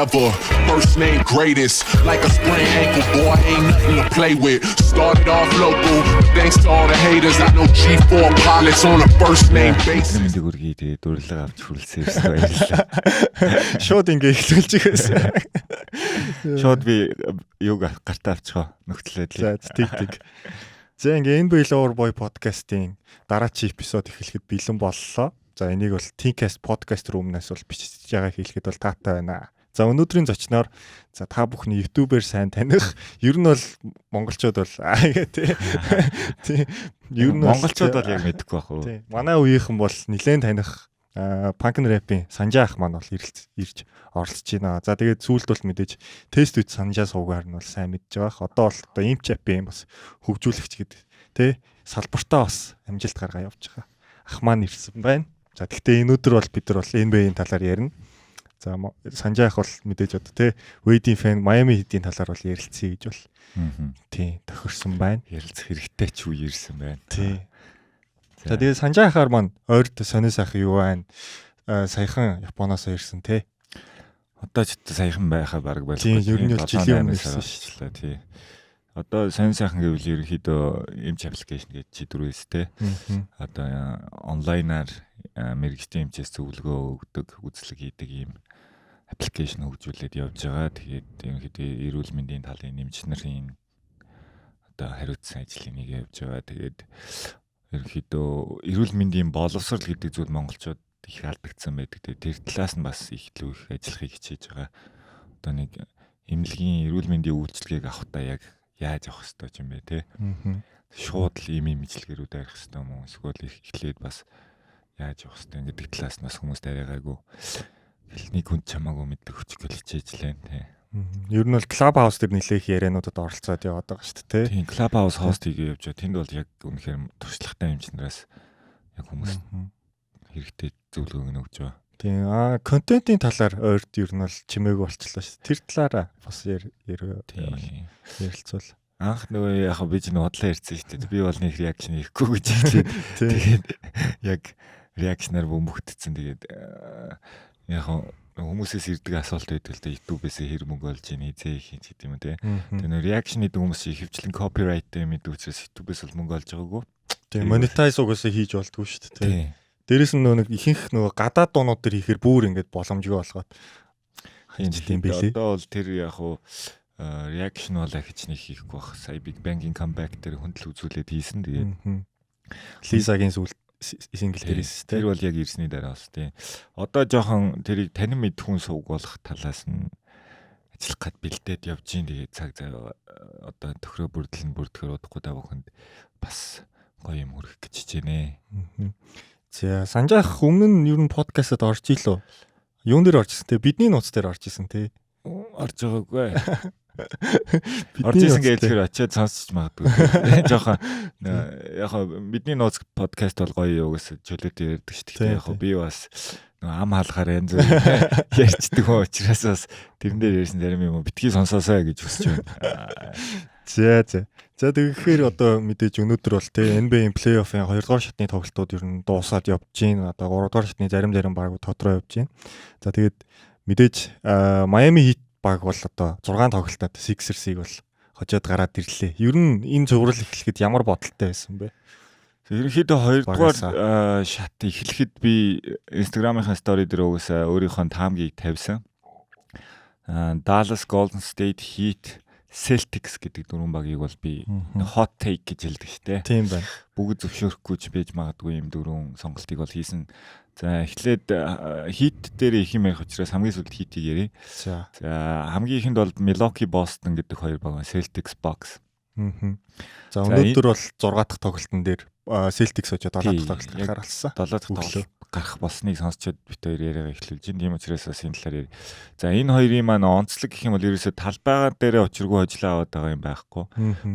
forever. First name greatest, like a sprained ankle, boy, ain't nothing to play with. Started off local, thanks to all the haters. I know G4 pilots on a first name basis. Миний дүргий тэгээд дурлага авч хүлсэн ирсэн баярлалаа. Шууд ингээ эхлүүлж байсан. Шууд би юуг гартаа авчихаа нөхцөлөд. За тэг. За ингээ NBA Loverboy подкастын дараагийн эпизод эхлэхэд бэлэн боллоо. За энийг бол Thinkcast podcast room-наас бол бичиж байгаа хэлэхэд бол таатай байна. За өнөөдрийн зочноор за та бүхний YouTube-ээр сайн таних. Ер нь бол монголчууд бол тий. Ер нь монголчууд бол яг мэдэхгүй байх уу. Тий. Манай үеийнхэн бол нэлээд таних Punk Rap-ийн Санжаа ах маань бол ирж оролцож байна. За тэгээд сүүлд бол мэдээж тест үт Санжаа суугаар нь бол сайн мэдж байгаа. Одоо бол одоо Imp-Chap-ийн бас хөгжүүлэгч гэдэг тий салбартаа бас амжилт гаргаа явж байгаа. Ах маань ирсэн байна. За тэгтээ энэ өдөр бол бид нар бол NBA-ийн талаар ярина. За Санжаа ах бол мэдээж одоо тий Wade-ийн фэн Miami Heat-ийн талаар бол ярилцъя гэж бол тий тохирсон байна. Ярилцах хэрэгтэй ч үе ирсэн байна. Тий. За тэгээд Санжаа ахаар маань ойрт сонио сайхан юу байна? Саяхан Японоос ирсэн тий. Одоо ч саяхан байхаа баг байлгүй. Тий, ер нь бол жилийн өмнө ирсэн шүү дээ. Тий. Одоо сонио сайхан гэвэл ерөнхийдөө эмч аппликейшн гэж чидүрээс тий. Одоо онлайнаар мэрэгжлийн эмчээс зөвлөгөө өгдөг, үзлэг хийдэг ийм аппликейшн хөгжүүлээд явж байгаа. Тэгээд ерөнхийдөө эрүүл мэндийн талын нэмж нарын одоо хариуцсан ажлыг нэг явж байгаа. Тэгээд ерөнхийдөө эрүүл мэндийн боловсрол гэдэг зүйл монголчууд их алдагдсан байдаг. Тэгээд тэр талаас нь бас их л их ажиллахыг хичээж байгаа. Одоо нэг эмнэлгийн эрүүл мэндийн үйлчилгээг авахдаа яг яаж авах хэрэгтэй юм бэ те? Шууд л ийм имжлэгэрүүд арих хэрэгтэй юм уу? Эсвэл эхлээд бас яаж явах хэрэгтэй гэдэг талаас нь бас хүмүүс тарайгаагүй. Нэг хүн чамаагүй мэддэг өчгөл хичээж лээ те. Ер нь бол Clubhouse дээр нэлээх яриануудад оролцоод яваад байгаа шүү дээ тий. Тийм Clubhouse хост хийгээ явж байгаа. Тэнд бол яг үнэхээр туршлагатай юм чинраас яг хүмүүс хэрэгтэй зөвлөгөөг нь өгч байгаа. Тийм контентын талаар ойрт ер нь бол чимээг болчихлоо шүү. Тэр талаараа бас ярилцвал. Анх нөгөө яг би ч бодлоо ярьсан шүү дээ. Би бол нэг реакшн хийхгүй гэж хэлээд тэгээд яг реакшнаар бөмбөгдсөн. Тэгээд яг хүмүүсээс ирдэг асуулт байдаг л да YouTube-ээс хэр мөнгө олж ийн хизээ их гэдэг юм те. Тэгээ нөө реакшн хийдэг хүмүүс ихэвчлэн copyright-тэй мэддэг учраас YouTube-ээс бол мөнгө олж байгаагүй. Тэгээ monetize угаасаа хийж болдгоо шүү дээ те. Дээрээс нь нэг ихэнх нөгөө гадаад дуунууд төр хийхээр бүр ингээд боломжгүй болгоод хийж дим билээ. Одоо бол тэр яг хуу реакшн бол ахиж нэг хийхгүй бах. Сая Big Bang-ийн comeback дээр хөндлөл үзүүлээд хийсэн. Тэгээд Лизагийн сүүл сингл дээрээс тэр бол яг ирсний дараа бас тий. Одоо жоохон тэрийг танин мэд хүн сууг болох талаас нь ажиллах гад бэлдээд явж гин. Тэгээд цаг зав одоо төхрөө бүрдөхөр удахгүй даа бүхэнд бас гоё юм хүрэх гэж хичээнэ. За Санжаах өмнө нь ер нь подкастад орж ийлөө. Юун дээр орж ирсэн те? Бидний нууц дээр орж ирсэн те. Орж байгаагүй. Орж ирсэн гэж тэр очиад сонсч магадгүй. Жохон яг бидний нууц подкаст бол гоё угсаа чөлөөтэй ярьдаг шүү дээ. Яг би бас ам хаалгаар янз бүр ярьцдаг хөө учраас бас тэрэн дээр ярьсан зарим юм битгий сонсоосаа гэж хүсэж байна. За тэгэхээр одоо мэдээж өнөөдөр бол те NBA плей-оффын 2 дугаар шатны тоглолтууд ер нь дуусаад явж гин. Одоо 3 дугаар шатны зарим баг тодорхой явж гин. За тэгээд мэдээж Miami Heat баг бол одоо 6 тоглолтод Sixers-ийг бол хожоод гараад ирлээ. Ер нь энэ цуврал эхлэхэд ямар бодолтой байсан бэ? Ерөнхийдөө 2 дугаар шат эхлэхэд би Instagram-ын стори дээр угаасаа өөрийнхөө таамгийг тавьсан. Dallas Golden State Heat Celtics гэдэг дөрвөн багийг бол би hot take гэж хэлдэг штэ. Тийм байна. Бүгд зөвшөөрөхгүй ч байж магадгүй юм дөрвөн сонголтыг бол хийсэн. За эхлээд Heat дээр их юм ярих учраас хамгийн сүүлд Heat-ийг ярив. За хамгийн ихэнд бол Milwaukee Boston гэдэг хоёр баг Celtics Bucks. За өнөөдөр бол 6 дахь тоглолтын дээр Celtics очоод 7 дахь тоглолт гарахаар болсон. 7 дахь тоглолт гарах болсныг сонсчод бит хоёр яриагаа эхлүүлж байна. Тийм учраас бас энэ талаар ярив. За энэ хоёрын маань онцлог гэх юм бол ерөөсө талбайгаа дээрээ очиргүй хожлоо аваад байгаа юм байхгүй.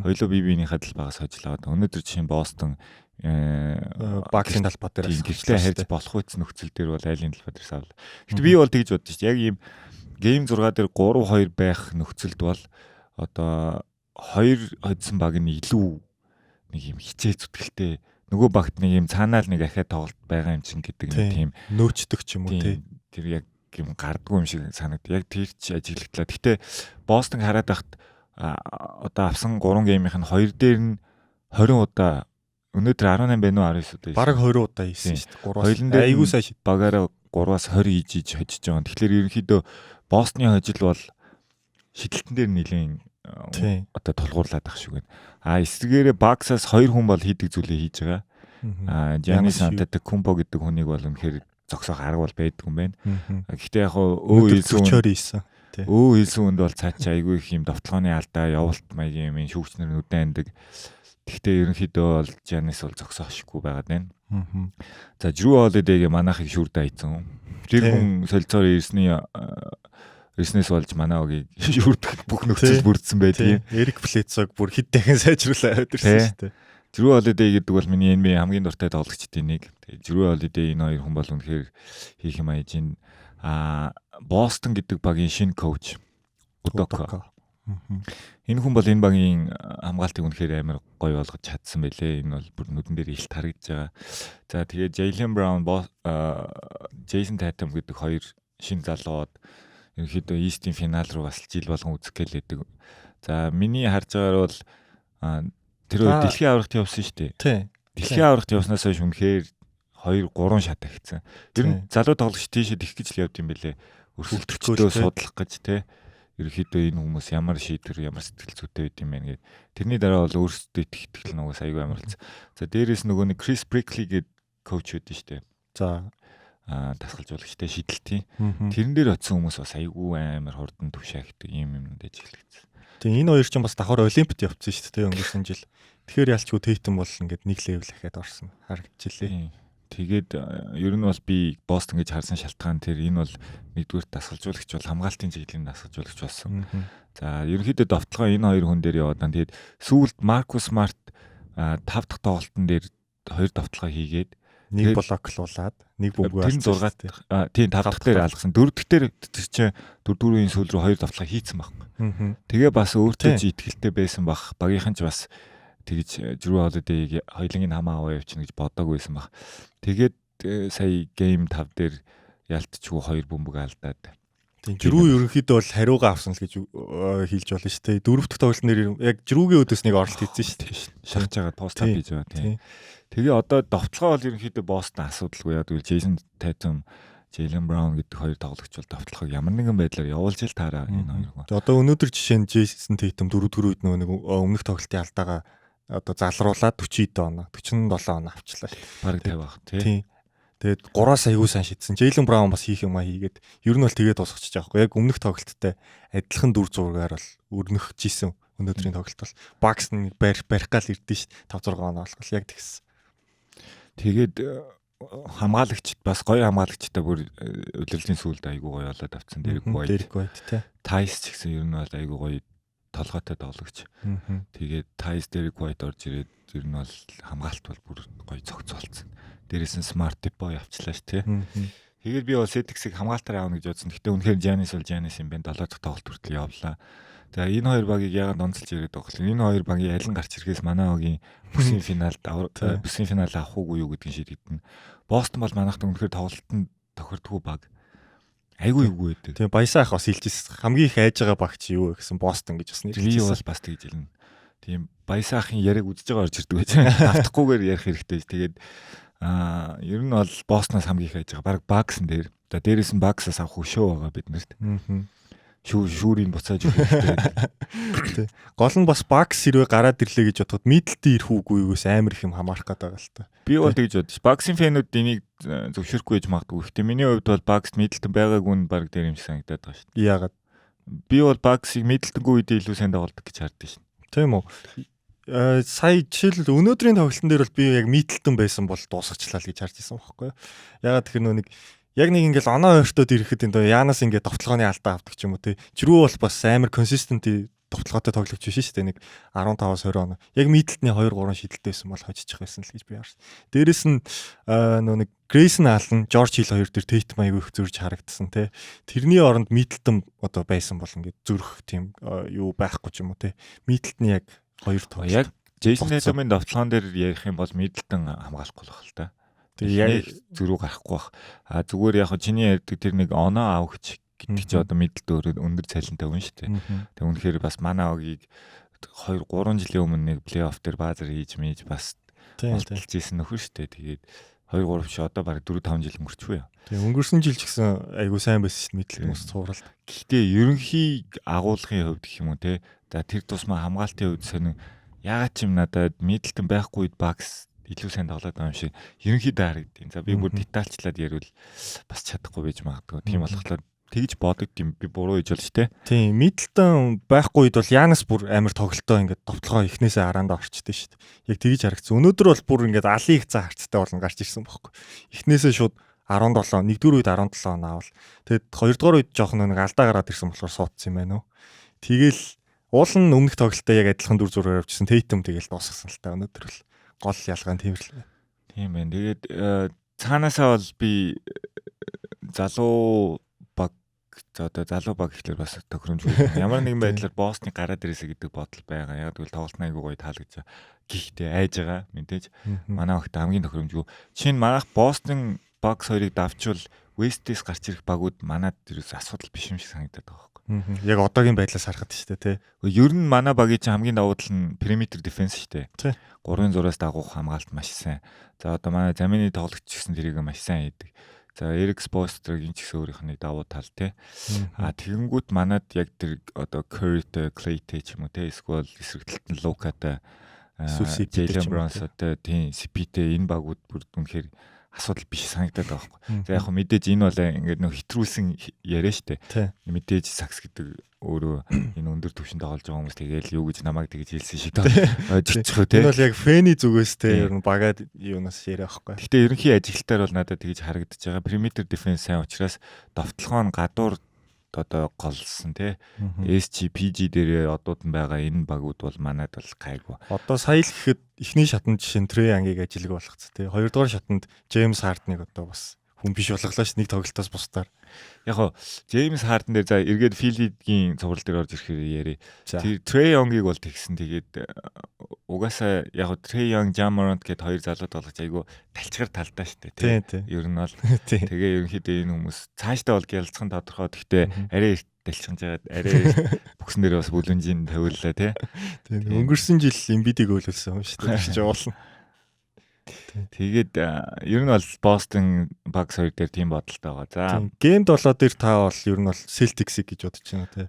Хоёулаа бие биенийхээ талбайгаас хожлоо аваад. Өнөөдөр чинь Boston Bucks-ийн талбай дээр гэрчлээ харьж болох үс нөхцөл дээр бол айлын талбай дээр савлаа. Гэтэ би бол тэгж боддоо шүү дээ. Яг ийм гейм 6 дээр 3-2 байх нөхцөлд бол одоо 2 хоцсон баг нь илүү нэг юм хичээ зүтгэлтэй нөгөө багт нэг юм цаанаал нэг ахаа тоглолт байгаа юм чинь гэдэг нэг тийм нөөцдөг ч юм уу тий. Тэр яг юм гардгүй юм шиг санагд. Яг тэр ч ажиглагдлаа. Гэтэ Бостон хараад байхад одоо авсан 3 геймийнх нь 2 дээр нь 20 удаа өнөөдөр 18 байна уу 19 удаа. Бараг 20 удаа хийсэн шүү дээ. 3-аас айгуу сайн шид. Багаараа 3-аас 20 хийж хожиж байгаа. Тэгэхээр ерөнхийдөө Бостны хожил бол шидэлтэн дээр нэлийн одоо тулгуурлаад ах шиг байна. Эсвэргээрээ Bucks-аас 2 хүн бол хийдэг зүйлээ хийж байгаа. Giannis Antetokounmpo гэдэг хүнийг бол үнэхээр зогсоох арга бол байдаг юм байна. Гэхдээ яг хэлсэн үнд бол цаачаа айгүй их юм довтлооны алдаа, явуулт маягийн юм шүүгчнэр нүдэн андаг. Гэхдээ ерөнхийдөө бол Giannis бол зогсоох шиггүй байгаад байна. За Drew Holiday-г манайхыг шүрдэ айцсан. Тэр хүн солилцоор ирснээс болж манай огийг шүрдэх бүх нөхцөл бүрдсэн байдгийг. Эрик Блэцог бүр хэд дахин сайжруулаад ирсэн шүү дээ. Drew Holiday гэдэг бол миний NBA хамгийн дуртай тоглогчдын нэг. Тэгээ Drew Holiday энэ хоёр хүн бол үнэхээр хийх юм аяж ин Boston гэдэг багийн шинэ коуч Udoka. Энэ хүн бол энэ багийн хамгаалтыг үнэхээр амар гоё болгож чадсан байлээ. Энэ бол бүр нүдэн дээр илт харагдаж байгаа. За тэгээ Jaylen Brown, Jason Tatum гэдэг хоёр шинэ залууд ерөнхийдөө East-ийн финал руу бас жил болгон үзэх гэлээдэг. За миний харж байгаагаар бол тэр үед дэлхийн аврагт явсан шүү дээ. Тийм. Дэлхийн аврагт явснаас хойш үнэхээр 2-3 шат агцсан. Тэр нь залуу тоглогч тийшээ их гэж л явд юм бэлээ. Өрсөлдөгчдөө судлах гэж те. Ерөнхийдөө энэ хүмүүс ямар шийдвэр, ямар сэтгэл зүйтэй байд юм бэ гэдэг. Тэрний дараа бол өөрсдөө итгэл нөгөө аягүй амарлцсан. За дээрээс нөгөө нэг Chris Brickley гэдэг коуч үүдэн шүү дээ. За дасгалжуулагчтай шидэлтийн. Тэрэн дээр очисон хүмүүс бас аягүй амар хурдан төвшөөгдөг юм ажиглагдсан. Тэгээ энэ хоёр ч бас давхар Олимпиад явцсан шүү дээ өнгөрсөн жил. Тэгэхээр ялчгүй Тейтэн бол ингээд нэг левел ахаад орсон харагдчихлээ. Тэгээд ер нь бол би Бостон гэж харсан шалтгаан тэр энэ бол нэгдүгээр дасгалжуулагч бол хамгаалтын чиглэлийн дасгалжуулагч болсон. За ерөнхийдөө довтлогоо энэ хоёр хүн дээр яваад байна. Тэгээд сүүлд Маркус Смарт 5 дахь тоглолтын дээр 2 довтлогоо хийгээд нэг блоклуулад нэг бөмбөг алсан. Тийм 5 дахь дээр алгасан. 4 дахь дээр чинь 4-4-ийн сүүл рүү 2 довтлогоо хийцэн байхгүй. Тэгээ бас өөртөө ч итгэлтэй байсан бах. Багийнхан ч бас тэгж Drew Holiday-г хоёулангийн хамаа аваа явчихна гэж бодоагүй байсан баг. Тэгээд сая game 5 дээр ялтчгүй 2 бөмбөг алдаад. Drew ерөнхийдөө бол хариугаа авсан л гэж хэлж болно шүү дээ. 4 дахь тоглолт нэр яг Drew-гийн өдөөс нэг орлт хийсэн шүү дээ. Шахаж байгаа пост хийж байгаа тийм. Тэгээ одоо довтлогоо бол ерөнхийдөө Бостон асуудалгүй яа гэвэл Jason Tatum, Jaylen Brown гэдэг хоёр тоглогч бол довтлохыг ямар нэгэн байдлаар явуулж ил таараа энэ хоёр. Одоо өнөөдөр жишээ нь Jason Tatum 4-4 үед нэг өмнөх тоглолтын алдаага одоо залруулаад 40 оноо 47 оноо авчлаа шүү. Бараг 50 баг тий. Тэгээд 3-аас аягүй сайн шидсэн. Jaylen Brown бас хийх юм хийгээд ер нь бол тэгээд тусахчих жоохгүй. Яг өмнөх тоглолттой адилхан дүр зургаар бол өрнөх жисэн өнөөдрийн тоглолт бол Bucks нь барих гал ирдэ шүү. 5-6 оноо болгол яг тэгсэн. Тэгээд хамгаалагчд бас гоё хамгаалагчтай бүр удирдлагын сүлд айгуу гоё болоод авцсан. Дэрэг White тий. Тайс ч гэсэн ер нь бол айгуу гоё толгойтой тоглогч. Тэгээд Тайс Дэрэг White орж ирээд ер нь бол хамгаалт бол бүр гоё цогцолцсон. Дээрээс нь Smart Depot явчлаа ш тий. Тэгээд би бол Celtics-ийг хамгаалтаар аавна гэж бодсон. Гэтэ үнэхээр Giannis бол Giannis юм байна. 7 дахь тоглолт хүртэл явлаа. За энэ хоёр багийг яагаад онцолж ирээд байгаа вэ? Энэ хоёр багийн алин гарч ирэхээс манай огийн бүсийн финалд бүсийн финал авах уугүй юу гэдгийг шийдэгдэнэ. Бостон бол манайхад үнэхээр тоглолтод тохирдгүй баг. Айгүй юу гэдэг. Тэгээ Баясаа ах бас хэлчихсэн. Хамгийн их айж байгаа баг чи юу гэсэн Бостон гэж бас нэрлэжсэн. Би бол бас тэгж хэлнэ. Тийм Баясаа ахын яриаг үзэж байгаа орж ирдэг байж. Давтахгүйгээр ярих хэрэгтэй. Тэгээд ер нь бол Бостноос хамгийн их айж байгаа. Бараг Bucks-н дээр. За дээрээс нь Bucks-аас авах хөшөө байгаа биднэрт. Шүүрийн буцааж өгөх. Гол нь бас Bucks хэрвээ гараад ирлээ гэж бодоход Middleton ирэх үгүй юус амар их юм хамаарах гэдэг л та. Би бол тэгж бодож. Bucks-ийн фэнүүд энийг зөвшөөрөхгүй гэж магадгүй. Гэхдээ миний хувьд бол Bucks Middleton байгаагүй нь баг дээр юм шиг санагдаад байгаа шүү дээ. Яагаад? Би бол Bucks-ыг Middleton-гүй үедээ илүү сайн тоглодог гэж хардсан шин. Тийм үү? Сая жишээлбэл өнөөдрийн тоглолтын дээр бол би яг Middleton байсан бол дуусгачлаа л гэж харж ирсэн байхгүй юу? Яагаад тэгэхээр нэг яг нэг ингээл оноо ойртоод ирэхэд энэ Янас ингээд товтлогооны алдаа авдаг ч юм уу те. Жирүү бол бас амар консистент товтлогоотой тоглогч биш шүү дээ. Нэг 15-аас 20 оноо. Яг Middleton-ы 2-3 шидэлтэйсэн бол хожиж байсан л гэж би харсан. Дээрэс нь нэг Grayson Allen, George Hill хоёр дээр Tatum аягүй их зөрж харагдсан те. Тэрний оронд Middleton одоо байсан бол ингээд зөрөх тийм юу байхгүй ч юм уу те. Middleton яг хоёр тоглолт. Яг Jason Tatum-ын товтлогоон дээр ярих юм бол Middleton хамгаалахгүй л байна л та. Тэгээ яг зөрүү гарахгүй бах. Зүгээр яг чиний ярьдаг тэр нэг оноо авахч гэдэг чи одоо мэдлэлд өндөр цалинтай хүн шүү дээ. Тэг үнэхээр бас манай огийг 2-3 жилийн өмнө нэг плей-офф дээр баазар хийж мэж бас болтолж ийсэн нөхөр шүү дээ. Тэгээд 2-3 биш одоо бараг 4-5 жил өнгөрчихвөө. Тэгээ өнгөрсөн жил ч гэсэн айгуу сайн байсан шүү дээ мэдлэг хүмүүс цуурал. Гэхдээ ерөнхий агуулгын хувьд гэх юм уу те. За тэр тусмаа хамгаалтын хувьд сонин ягаад ч юм надад Middleton байхгүй үед Bucks илүү сайн тоглоод байгаа юм шиг ерөнхийдөө харагдیں۔ За би бүр детальчлаад ярил бас чадахгүй байж магадгүй. Тийм болохоор тэгж бодогд юм би буруу хийж болж те. Тийм Middleton байхгүй үед бол Янас бүр амар тоглолтоо ингээд товтлогоо эхнээсээ хараандаа орчдөг шүү дээ. Яг тэгж харагдсан. Өнөөдөр бол бүр ингээд алын их цаа харцтай болон гарч ирсэн байхгүй. Эхнээсээ шууд 17, нэгдүгээр үед 17 он аавал. Тэгэд хоёрдугаар үед жоохон нэг алдаа гараад ирсэн болохоор суудсан юм байна уу. Тэгэл уул нь өмнөх тоглолтоо яг адилхан дүр зургаар явуулсан Tatum тэгэл дуусгасан л та өнөөдөр л гол ялгаа нь тиймэрлээ. Тийм байна. Тэгээд цаанаасаа бол би залуу баг гэхлээр бас тохиромжгүй. Ямар нэгэн байдлаар Бостны гараад ирээсэ гэдэг бодол байгаа. Яг тэгвэл тоглолт айгүй гоё таалагдж байгаа. Гэхдээ айж байгаа мэдээж манай огт хамгийн тохиромжгүй. Жишээ нь манайх Бостон Bucks хоёрыг давчвал West-ээс гарч ирэх багууд манад ерөөс асуудал биш юм шиг санагдаад байгаа байхгүй. Яг одоогийн байдлаас харахад шүү дээ тий. Ер нь манай багийн чинь хамгийн давуу тал нь perimeter defense шүү дээ. 3-6-аас дагуух хамгаалалт маш сайн. За одоо манай замины тоглогч гэсэн тэрийг маш сайн хийдэг. За Eric Spoelstra-гийн ч гэсэн өөрийнх нь давуу тал тий. Тэгэнгүүт манад яг тэр одоо Curry-тэй, Clay-тэй ч юм уу тий. Эсвэл эсрэгтэлт нь Luka-тай, Jalen Brunson-тэй, тийм CP-тэй энэ багууд бүр үнэхээр асуудал биш санагдаад байгаа байхгүй. За яг хөө мэдээж энэ бол ингээд нөх хэтрүүлсэн яриа штэ. Мэдээж сакс гэдэг өөрөө энэ өндөр түвшинд тоглож байгаа хүмүүс тэгээл юу гэж намайг тэгж хэлсэн шиг ойлгочих те. Энэ бол яг фэний зүгээс те ер нь багаад юунаас яриа байхгүй. Гэхдээ ерөнхий ажилтаар бол надад тэгж харагдаж байгаа. Perimeter defense сайн учраас довтлогоо нь гадуур одоо голсон те. SG PG дээр одууд нь байгаа энэ багууд бол манайд бол гайгүй. Одоо сая л гэхэд эхний шатнд жишээ нь Trey Young-ыг ажилг болгоц те. Хоёрдугаар шатнд James Harden-ыг одоо бас хүн биш болголоо ш нэг тоглолтоос бусдаар. Яг хоо James Harden дээр за эргээд Philly-гийн цуврал дээр орж ирэхээр яри. Тэр Trey Young-ыг бол тэгсэн тэгээд угаасаа яг хоо Trey Young, Ja Morant гэд хоёр залуу тоглож айгу талчгар талдаа штэ тий. Ер нь бол тэгээ ерөнхийдөө энэ хүмүүс цаашдаа бол гялцхан тодорхой. Гэхдээ арай дэлчхэнж жагаад арай бүксэн дээр бас бүлэнжийн тавиуллаа тий. Өнгөрсөн жил Embiid-ийг өөлүүлсэн юм штэ. Тэгж уулна. Тэгээд ер нь бол Boston Bucks хоёр дээр тийм бодолтой байгаа. За Game 7 дээр та бол ер нь бол Celtics-ийг гэж бодож байна тий.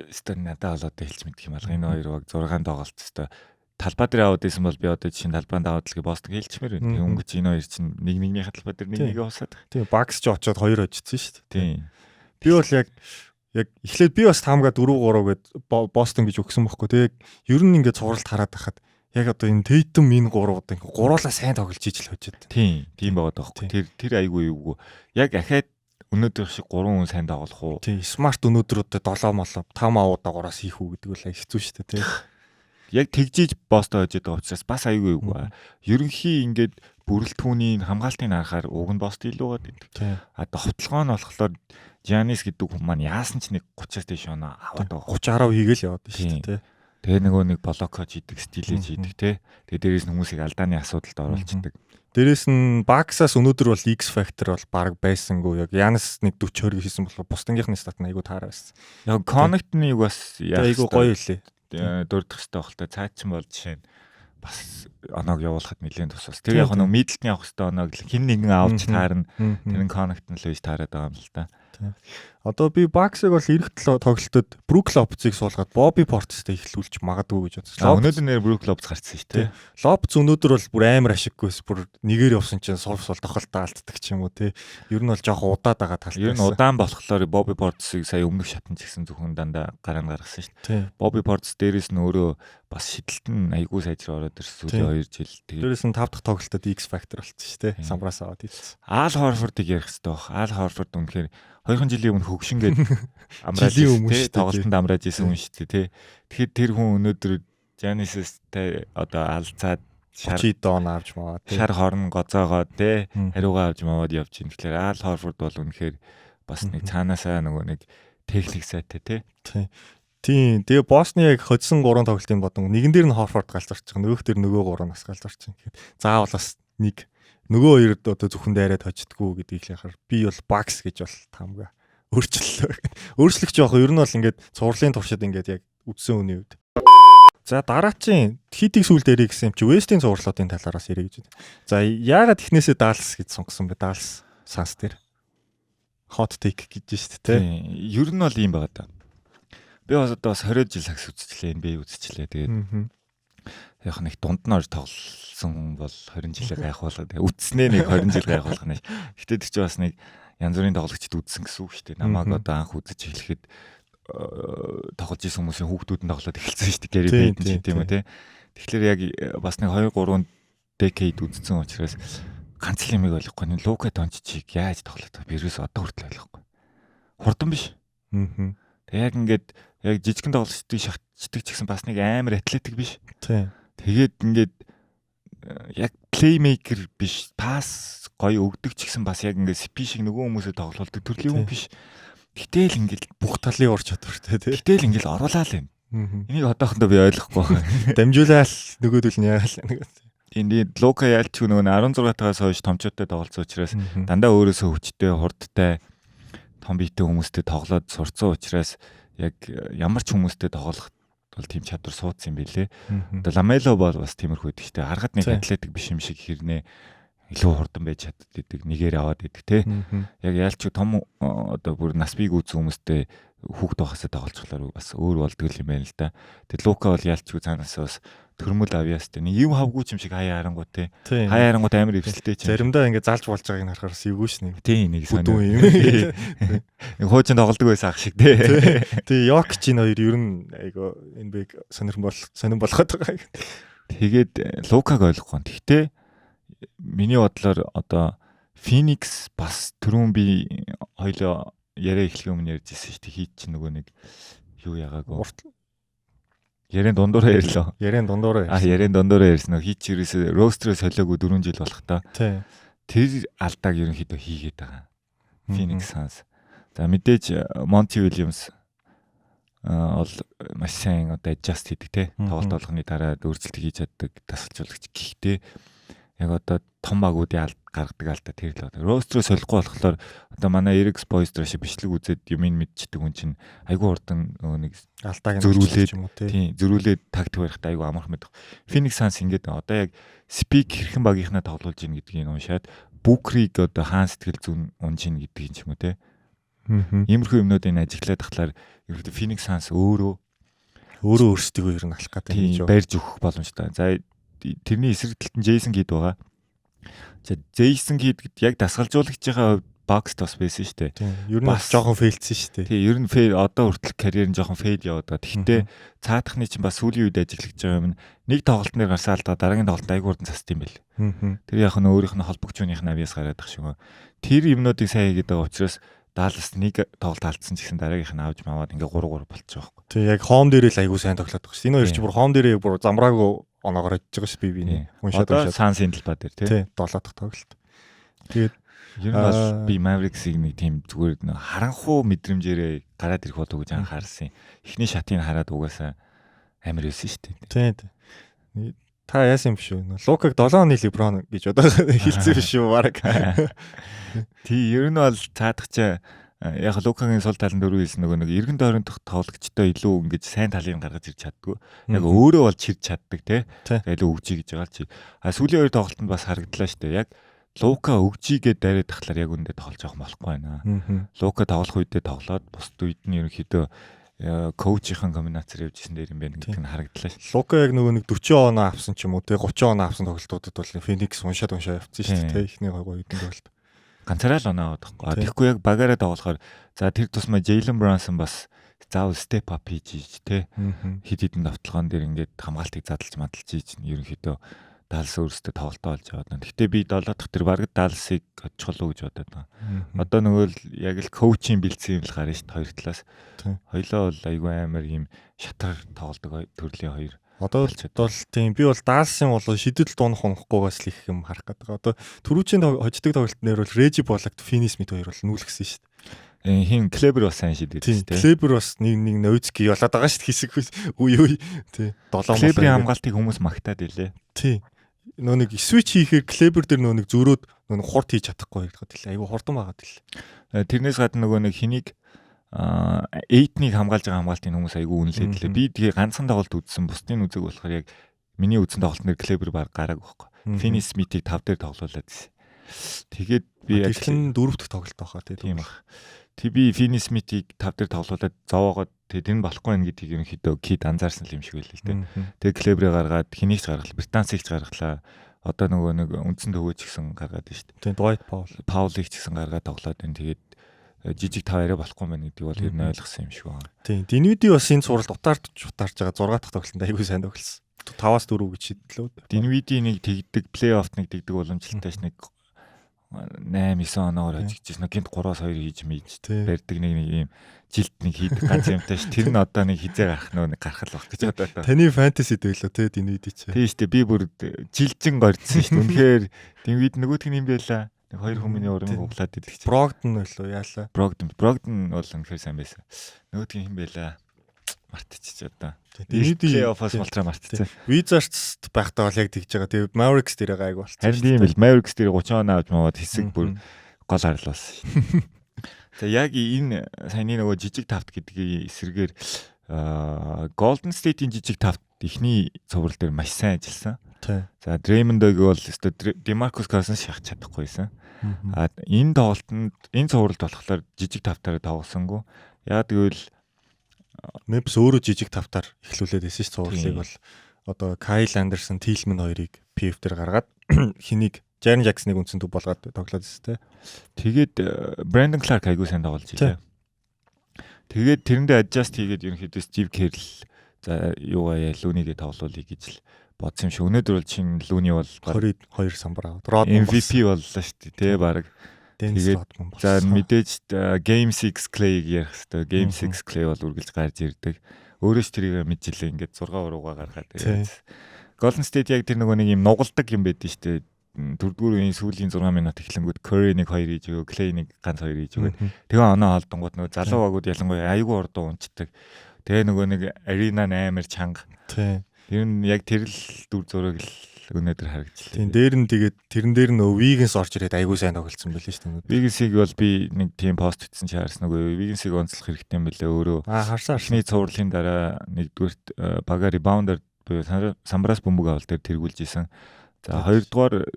Стон надад болоод хэлж мэдэх юм алга. Энэ хоёр баг 6 тоглолт өстой. Талбай дээр аваад исэн бол би одоо жишээ нь талбайд аваад л Бостон хэлчмээр байна. Өнгөч энэ хоёр чинь нэгнийхээ талбай дээр нэгийг усаад. Тийм Bucks ч очоод 2 очсон шүү дээ. Тийм. Би бол яг эхлээд би бас таамгаа 4-3 гэд Бостон гэж өгсөн байхгүй тий. Ер нь ингээд цувралт хараад байхад яг одоо энэ Tatum энэ 3 удаа ингээд гуруулаа сайн тоглож ижил хожид. Тийм байгаад байгаа байхгүй. Тэр айгүй юугүй. Яг ахаад өнөөдөр шиг 3 хүн сайн тоглох уу? Тийм Smart өнөөдөр одоо 7 молоо 5 аваа дагуураас хийх үү гэдэг бол хэцүү шүү дээ тий. Яг тэгжиж Бостон хожид байгаа учраас бас айгүй юу. Ерөнхий ингээд бүрэлдэхүүний хамгаалтын арахаар уг нь Бостон илүү байдаг. Довтлогоо нь болохоор Giannis гэдэг хүн маань яасан ч нэг 30-аас дээш оноо аваад байгаа. 30-10 хийгээл яваад шүү дээ тий. Тэгээ нөгөө нэг блокож хийдэг, стилэж хийдэг тий. Тэгээ дээрээс нь хүмүүсийг алдааны асуудалд оруулцдаг. Дээрээс нь Bucks-аас өнөөдөр бол X factor бол баг байсангүй. Яг Giannis нэг 40-20 хийсэн болохоор бусдынхны стат нь айгүй таараа байсан. Яг Connect-ны бас айгүй гоё үлээ. Дурдах хэрэгтэй байх л та цаад чинь бол жишээ нь бас оноог явуулахад нэлээд тусаас. Тэр яг нэг Middleton явах хэрэгтэй оноог хин нэгэн авч таарна. Тэр нь Connect нь л байж таарад байгаа юм л та. Одоо би Bucks-ыг бол эх тоглолтод Brook Lopez-ыг суулгаад Bobby Portis-тэй эхлүүлж магадгүй гэж бодсон. Өнөөдөр нэр Brook Lopez гарцсан шүү дээ. Lopez өнөөдөр бол бүр амар ашиггүйс бүр нэгээр явсан чинь сул тохолтоо алддаг ч юм уу те. Ер нь бол жоох удаад байгаа талтай. Ер нь удаан болохоор Bobby Portis-ыг сая өмнөх шатнд ч гэсэн зөвхөн дандаа гараа гаргасан шүү дээ. Bobby Portis дээрээс нь өөрөө бас шидэлт нь айгүй сайжраа ороод ирсэн сүүлийн 2 жил. Дээрээс нь 5 дахь тоглолтод X factor болчихсон шүү дээ. Самбраас аваад хэлсэн. Al Horford-ыг ярих хэрэгтэй баг. Al Horford үнэхээр 2 жилийн өмнө хөгшингээд амрааж тий тоглолтод амрааж исэн хүн шүү дээ тий. Тэгэхээр тэр хүн өнөөдөр Giannis-тэй одоо алцаад 30 дон авч маваа тий. Шар хорн гоцоогоо тий хариугаа авч маваад явж ин. Тэгэхээр Al Horford бол үнэхээр бас нэг цаанаасаа нөгөө нэг техник сайтай тий. Тийм. Тэгээ Босны яг хоцсон 3 тоглолтын бодон нэгэн дээр нь Horford галзарч байгаа. Нөгөөх дээр нөгөө 3 нас галзарч байгаа. Гэхэд заавал бас нэг нөгөө хоёрд одоо зөвхөн дайраад хождгоо гэдгийг л яхаар би бол Bucks гэж бол таамага өөрчлөлөө. Өөрчлөх жоох ер нь бол ингээд цувралын туршид ингээд яг үдсэн үний үед. За дараачийн хитийг сүүл дээрээ гэсэн юм чи West-ийн цувралуудын талаараас ярих гэж байна. За яагаад эхнээсээ Dallas гэж сонгосон бэ? Dallas Suns дээр. Hot take гэж шүү дээ. Ер нь бол ийм байгаа даа. Би бас одоо 20 жил сакс үзчихлээ, NBA үзчихлээ. Тэгээд яг нэг дунд нь орж тоглосон бол 20 жилээ гайх болгоо. Үтснээ нэг 20 жил гайх болгоно. Гэтэ тэр чинь бас нэг янз бүрийн тоглогчд үзсэн гэсэн үг шүү дээ. Намааг одоо анх үзэж эхлэхэд тоглож исэн хүмүүсийн хүүхдүүд нь тоглоод эхэлсэн шүү дээ. Гэри Бэйдэн тийм үү те. Тэгэхээр яг бас нэг 2 3 decade үзсэн учраас ганц л юмыг ойлгохгүй. Лука Дончичийг яаж тоглоод байгаа би ерөөс одоо хүртэл ойлгохгүй. Хурдан биш. Тэг яг ингээд яг жижигхэн тоглолтыг шахчихдаг ч гэсэн бас нэг амар атлетик биш. Тийм. Тэгээд ингээд яг плеймейкер биш, пас гоё өгдөг ч гэсэн бас яг ингээд спи шиг нөгөө хүмүүсээ тоглолдог төрлийн хүн биш. Гэтэл ингээд бүх талын ур чадвартай тий. Гэтэл ингээд оруулаа л юм. Энийг одоохондоо би ойлгохгүй байна. Дамжуулаад нөгөөдөл нь яагаал нэг. Энд Лука ялч нөгөө 16-тагаас хойш томчуудтай тоглолцсон учраас дандаа өөрөөсөө хүчтэй, хурдтай, том биетэй хүмүүстэй тоглоод сурцсан учраас яг ямар ч хүмүүстэй тоглох бол тийм чадвар суудсан юм билэ. Одоо Ламело бол бас тиймэрхүү байдаг шүү дээ. Харахад нэг атлетик биш юм шиг хэрнээ илүү хурдан байж чаддаг, нэгээр аваад идэг те. Яг ялч том одоо бүр нас бийг үзсэн хүмүүстэй хүүхд байхасаа тоглолцохлоор бас өөр болдог юм байна л да. Тэгээд Лука бол ялч цаанаасаа бас төрмөл авьяастай нэг юм хавгүй юм шиг хаяа харангуут те. Хаяа харангуут амар эвсэлтэй чинь. Заримдаа ингээд залж болж байгааг нь харахаар эвгүй шнэ. Тийм нэг сонио юм. Нэг хуучин тоглодог байсан ах шиг те. Тэгээ Йокичийн хоёр ер нь айгаа NBA сонирн болгоод байгаа. Тэгээд Лукаг ойлгохгүй. Гэхдээ миний бодлоор одоо Phoenix бас түрүүн би хоёлоо яриа эхлэх өмнө ярьж ирсэн шүү дээ. Хийч чинь нөгөө нэг юу ягаагүй. Ярийн дундуур ярьлаа. Ярийн дундуур. Ярийн дундуур ярьсан. Хийч ерөөсө ростероо солиогүй 4 жил болох та. Тэр алдааг ерөнхийдөө хийгээд байгаа. Phoenix Suns. За мэдээж Monty Williams ол маш сайн одоо adjust хийдэг те. Тоглолт болгоны дараа өөрчлөлт хийж чаддаг тасалжуулагч. Гэхдээ яг одоо том багуудын гаргадаг алдаа тэр л байна. Ростероо солихгүй болохоор одоо манай Eric Spoelstra шиг бичлэг үзээд юм мэдчихдэг хүн чинь айгүй хурдан нэг алдааг зөрүүлээд тийм зөрүүлээд тактик барихтаа айгүй амарх мэдэх. Phoenix Suns ингээд одоо яг спик хэрхэн багийнхнаа тоглуулж ийн гэдгийг уншаад Booker-ыг одоо хаан сэтгэл зүйн унж ийн гэдгийг ч юм уу те. Иймэрхүү юмнуудыг ажиглаад тахлаар ерөөдөө Phoenix Suns өөрөө өөрсдөө ер нь алах гэдэг юм шиг барьж өгөх боломжтой. За тэрний эсрэг талд нь Jason Kidd байгаа. За Jason Kidd яг дасгалжуулагчийн хувьд Bucks бас байсан шүү дээ. Тийм. Ер нь бас жоохон фейлдсэн шүү дээ. Тийм, ер нь фейл одоо хүртэл карьер нь жоохон фейл яваад байгаа. Тэгэхдээ цаадахны чинь бас сүүлийн үед ажиглаж байгаа юм. Нэг тоглолтноор гарсаа алдаа дараагийн тоглолт айгүй хурдан цасд юм байл. Тэр яг нь өөрийнх нь холбогчууных нь авьяас гараад ах шиг. Тэр юмнуудыг сайн хийгээд байгаа учраас Dallas нэг тоглолт алдсан ч гэсэн дараагийнх нь авч маваад ингээ 3-3 болчих واخхой. Тийм яг хоом дээрээ л айгүй сайн тоглоод байгаа шүү. Энэ хоёр ч бүр хоом дээрээ бүр замраагүй оноогоор очиж байгаа шүү би уншаад. Одоо Suns-ийн талбай дээр тийм 7 дахь тоглолт. Тэгээд ер нь бол би Mavericks-ийг нэг тийм зүгээр харанхуу мэдрэмжээрээ гараад ирэх болов уу гэж анхаарсан. Эхний шатыг хараад угаасаа амар байсан шүү дээ. Тийм. Та яасан юм биш үү? Лукаг 7 оны LeBron гэж одоо хэлсэн биш үү? Бараг. Тий, ер нь бол цаадахчаа яг Лукагийн сул талын дөрөв хэлсэн нөгөө нэг эргэн тойрондох тоглогчтой илүү ингэж сайн талыг гаргаж ирж чаддгүй. Яг өөрөө бол чирч чаддаг те. Илүү өгжий гэж байгаа чи. Сүүлийн хоёр тоглолтод бас харагдлаа шүү дээ. Яг Лука өгжийгээ дараад тахлаар яг үндэ тоглож авах болохгүй байна. Лука тоглох үедээ тоглоод бусд үед нь ерөнхийдөө коучийн комбинацаар явжсэн дээр юм байна гэдэг нь харагдлаа. Лука яг нөгөө нэг 40 оноо авсан ч юм уу те 30 оноо авсан тоглолтуудад бол Phoenix уншаад явцсан шүү дээ. Эхний гоё хэдэн тоглолт. Ганцаараа л оноо авахгүй. Тэгэхгүй яг багаараа тоглохоор за тэр тусмаа Jalen Brunson бас заавал step up хийж те хид хидэн давталгаан дээр ингээд хамгаалтыг задлж мадалж хийж ерөнхийдөө Dallas өөрсдөө тоглолтоо олж аваад байна. Гэхдээ би 7 дахь тэр бараг Dallas-ыг очихлоо гэж бодоод байна. Одоо нөгөө л яг л коучийн бэлдсэн юм л гарна шүү дээ хоёр талаас. Хоёлоо бол айгүй амар юм шатар тоглодог төрлийн хоёр. Одоо бол тийм би бол Dallas-ын бол шидэд дуунах унахгүйгээс л их юм харах гэдэг. Одоо түрүүчийн хождог тоглолтноор бол Reggie Bullock, Finney Smith хоёр бол нүүлгсэн шүү дээ. Хин Kleber бас сайн шидэв шүү дээ. Kleber бас нэг Nowitzki болоод байгаа шүү дээ хэсэг үе. Тий. 7 Kleber-ийн хамгаалтыг хүмүүс магтаад илээ. Тий. нөө нэг switch хийхээр Kleber дээр нөө нэг зөрөөд нөө хурд хийж чадахгүй байгаад хэлээ. Айгу хурдан байгаад хэлээ. Тэрнээс гадна нөгөө нэг хэнийг 8-ыг хамгаалж байгаа хамгаалтын хүмүүс айгүй үнэлээд лээ. Би тэгээ ганцхан тоглолт үзсэн. Бусдын үзэг болохоор яг миний үзсэн тоглолт нэр Kleber баг гараагүй байхгүй. Finney Smith-ийг 5 дээр тоглуулад байсан. Тэгээд би яг тэрхэн 4 дахь тоглолт байхаа тийм баг. Тэг би Finney Smith-ийг 5 дээр тоглуулад зовоогоод тэр нь болохгүй байх гэдгийг ерөнхийдөө Kid анзаарсан юм шиг байлээ л дээ. Тэгээд Kleber-ийг гаргаад Finney-г гаргалаа, Британцыг гаргалаа. Одоо нөгөө нэг үндсэн төвөөч гэсэн гаргаад байна шүү дээ. Тийм Dwight Powell-ыг ч гэсэн гаргаад тоглоод байна. Тэгээд жижиг таваараа болохгүй байх гэдгийг бол ер нь ойлгосон юм шиг байна. Тийм. Dinwiddie бас энэ суралт утаарж байгаа 6 дахь тоглолтод айгүй сайн тоглосон. 5-4 гэж шийдлээ. Dinwiddie нэг тэгдэг, плей-оффт нэг тэгдэг уламжлалтай ш нэг 8-9 оноогоор ажигчсэн. Гинт 3-2 хийж мийж барьдаг нэг юм жилд нэг хийдэг ганц юмтай ш. Тэр нь одоо нэг хизээ гарах нэг гарах л баг гэж одоо. Таны фэнтези дэглөө те Dinwiddie ч. Тийм шүү дээ. Би бүр жилжин горьдсон ш. Үнэхээр Dinwiddie нөгөөх нь юм байлаа. Нэг 2 хүмүүний урмыг углаад идэх чинь. Brogdon байлоо яалаа. Brogdon бол үнэхээр сайн байсан. Нөгөөх нь юм байлаа. Мартчих одоо. Dinwiddie оффас болтроо мартчихсан. Wizards байхдаа бол яг тэгж байгаа. Тэгээ Mavericks дээр гайг болчихсон. Харин тийм л Mavericks дээр 30 оноо авч маваад хэсэг бүр гол харлуулсан. За яг энэ саяны нөгөө жижиг тавт гэдгийг эсрэгээр Golden State-ийн жижиг тавт ихний цуврал дээр маш сайн ажилласан. За Draymond-ыг бол өстой DeMarcus Cousins шахаж чадахгүйсэн. Энэ тоглолтод энэ цувралд болохоор жижиг тавтаараа тоглосонгүй. Яа тэгвэл Memphis өөрөө жижиг тавтаар эхлүүлээд байсан ш цувралыг бол одоо Kyle Anderson, Tillman хоёрыг PF дээр гаргаад хэнийг Jaren Jackson-ыг үндсэн төв болгоод тоглоод байсан те. Тэгээд Brandon Clark айгуу сайн тоглож илээ. Тэгээд тэрэндээ adjust хийгээд ерөнхийдөө Steve Kerr за юугаа Looney-гээ тоглоулъя гэж л бодсон юм шиг. Өнөөдөр бол чин Looney бол 22 самбар аваад MVP боллоо шүү дээ те баг. Тэгээд за мэдээж Game 6 Clay-г ярих хэрэгтэй. Game 6 Clay бол үргэлж гарч ирдэг. Өөрөө ч тэрийг мэджилээ ингээд 6 урууга гаргаад тэгээд Golden State яг тэр нөгөө нэг юм нугалдаг юм байдэн шүү дээ. 4-р үеийн сүүлийн 6 минут эхлэнгүүд Curry нэг 2 хийж өгөө, Clay нэг ганц 2 хийж өгөө. Тэгээ оноо холдонгууд нөгөө залуу багууд ялангуяа айгүй урдуу унцдаг. Тэгээ нөгөө нэг арена амар чанга. Тийм. Тэр нь яг тэр л дүр зураг л өнөөдөр харагдчихлаа. Тийм дээр нь тэгээд тэрэн дээр нөө Wiggins орж ирээд айгүй сайн тоглолцсон байлээ шүү дээ. Wiggins-ийг бол би нэг тийм пост хийсэн чи харсан нөгөө Wiggins-ийг онцлох хэрэгтэй юм байлээ өөрөө. Харсан. Эхний цувралын дараа нэгдүгээр бага ребаундер буюу самбраас бөмбөг авал дээр тэргүүлж исэн. За хоёрдугаар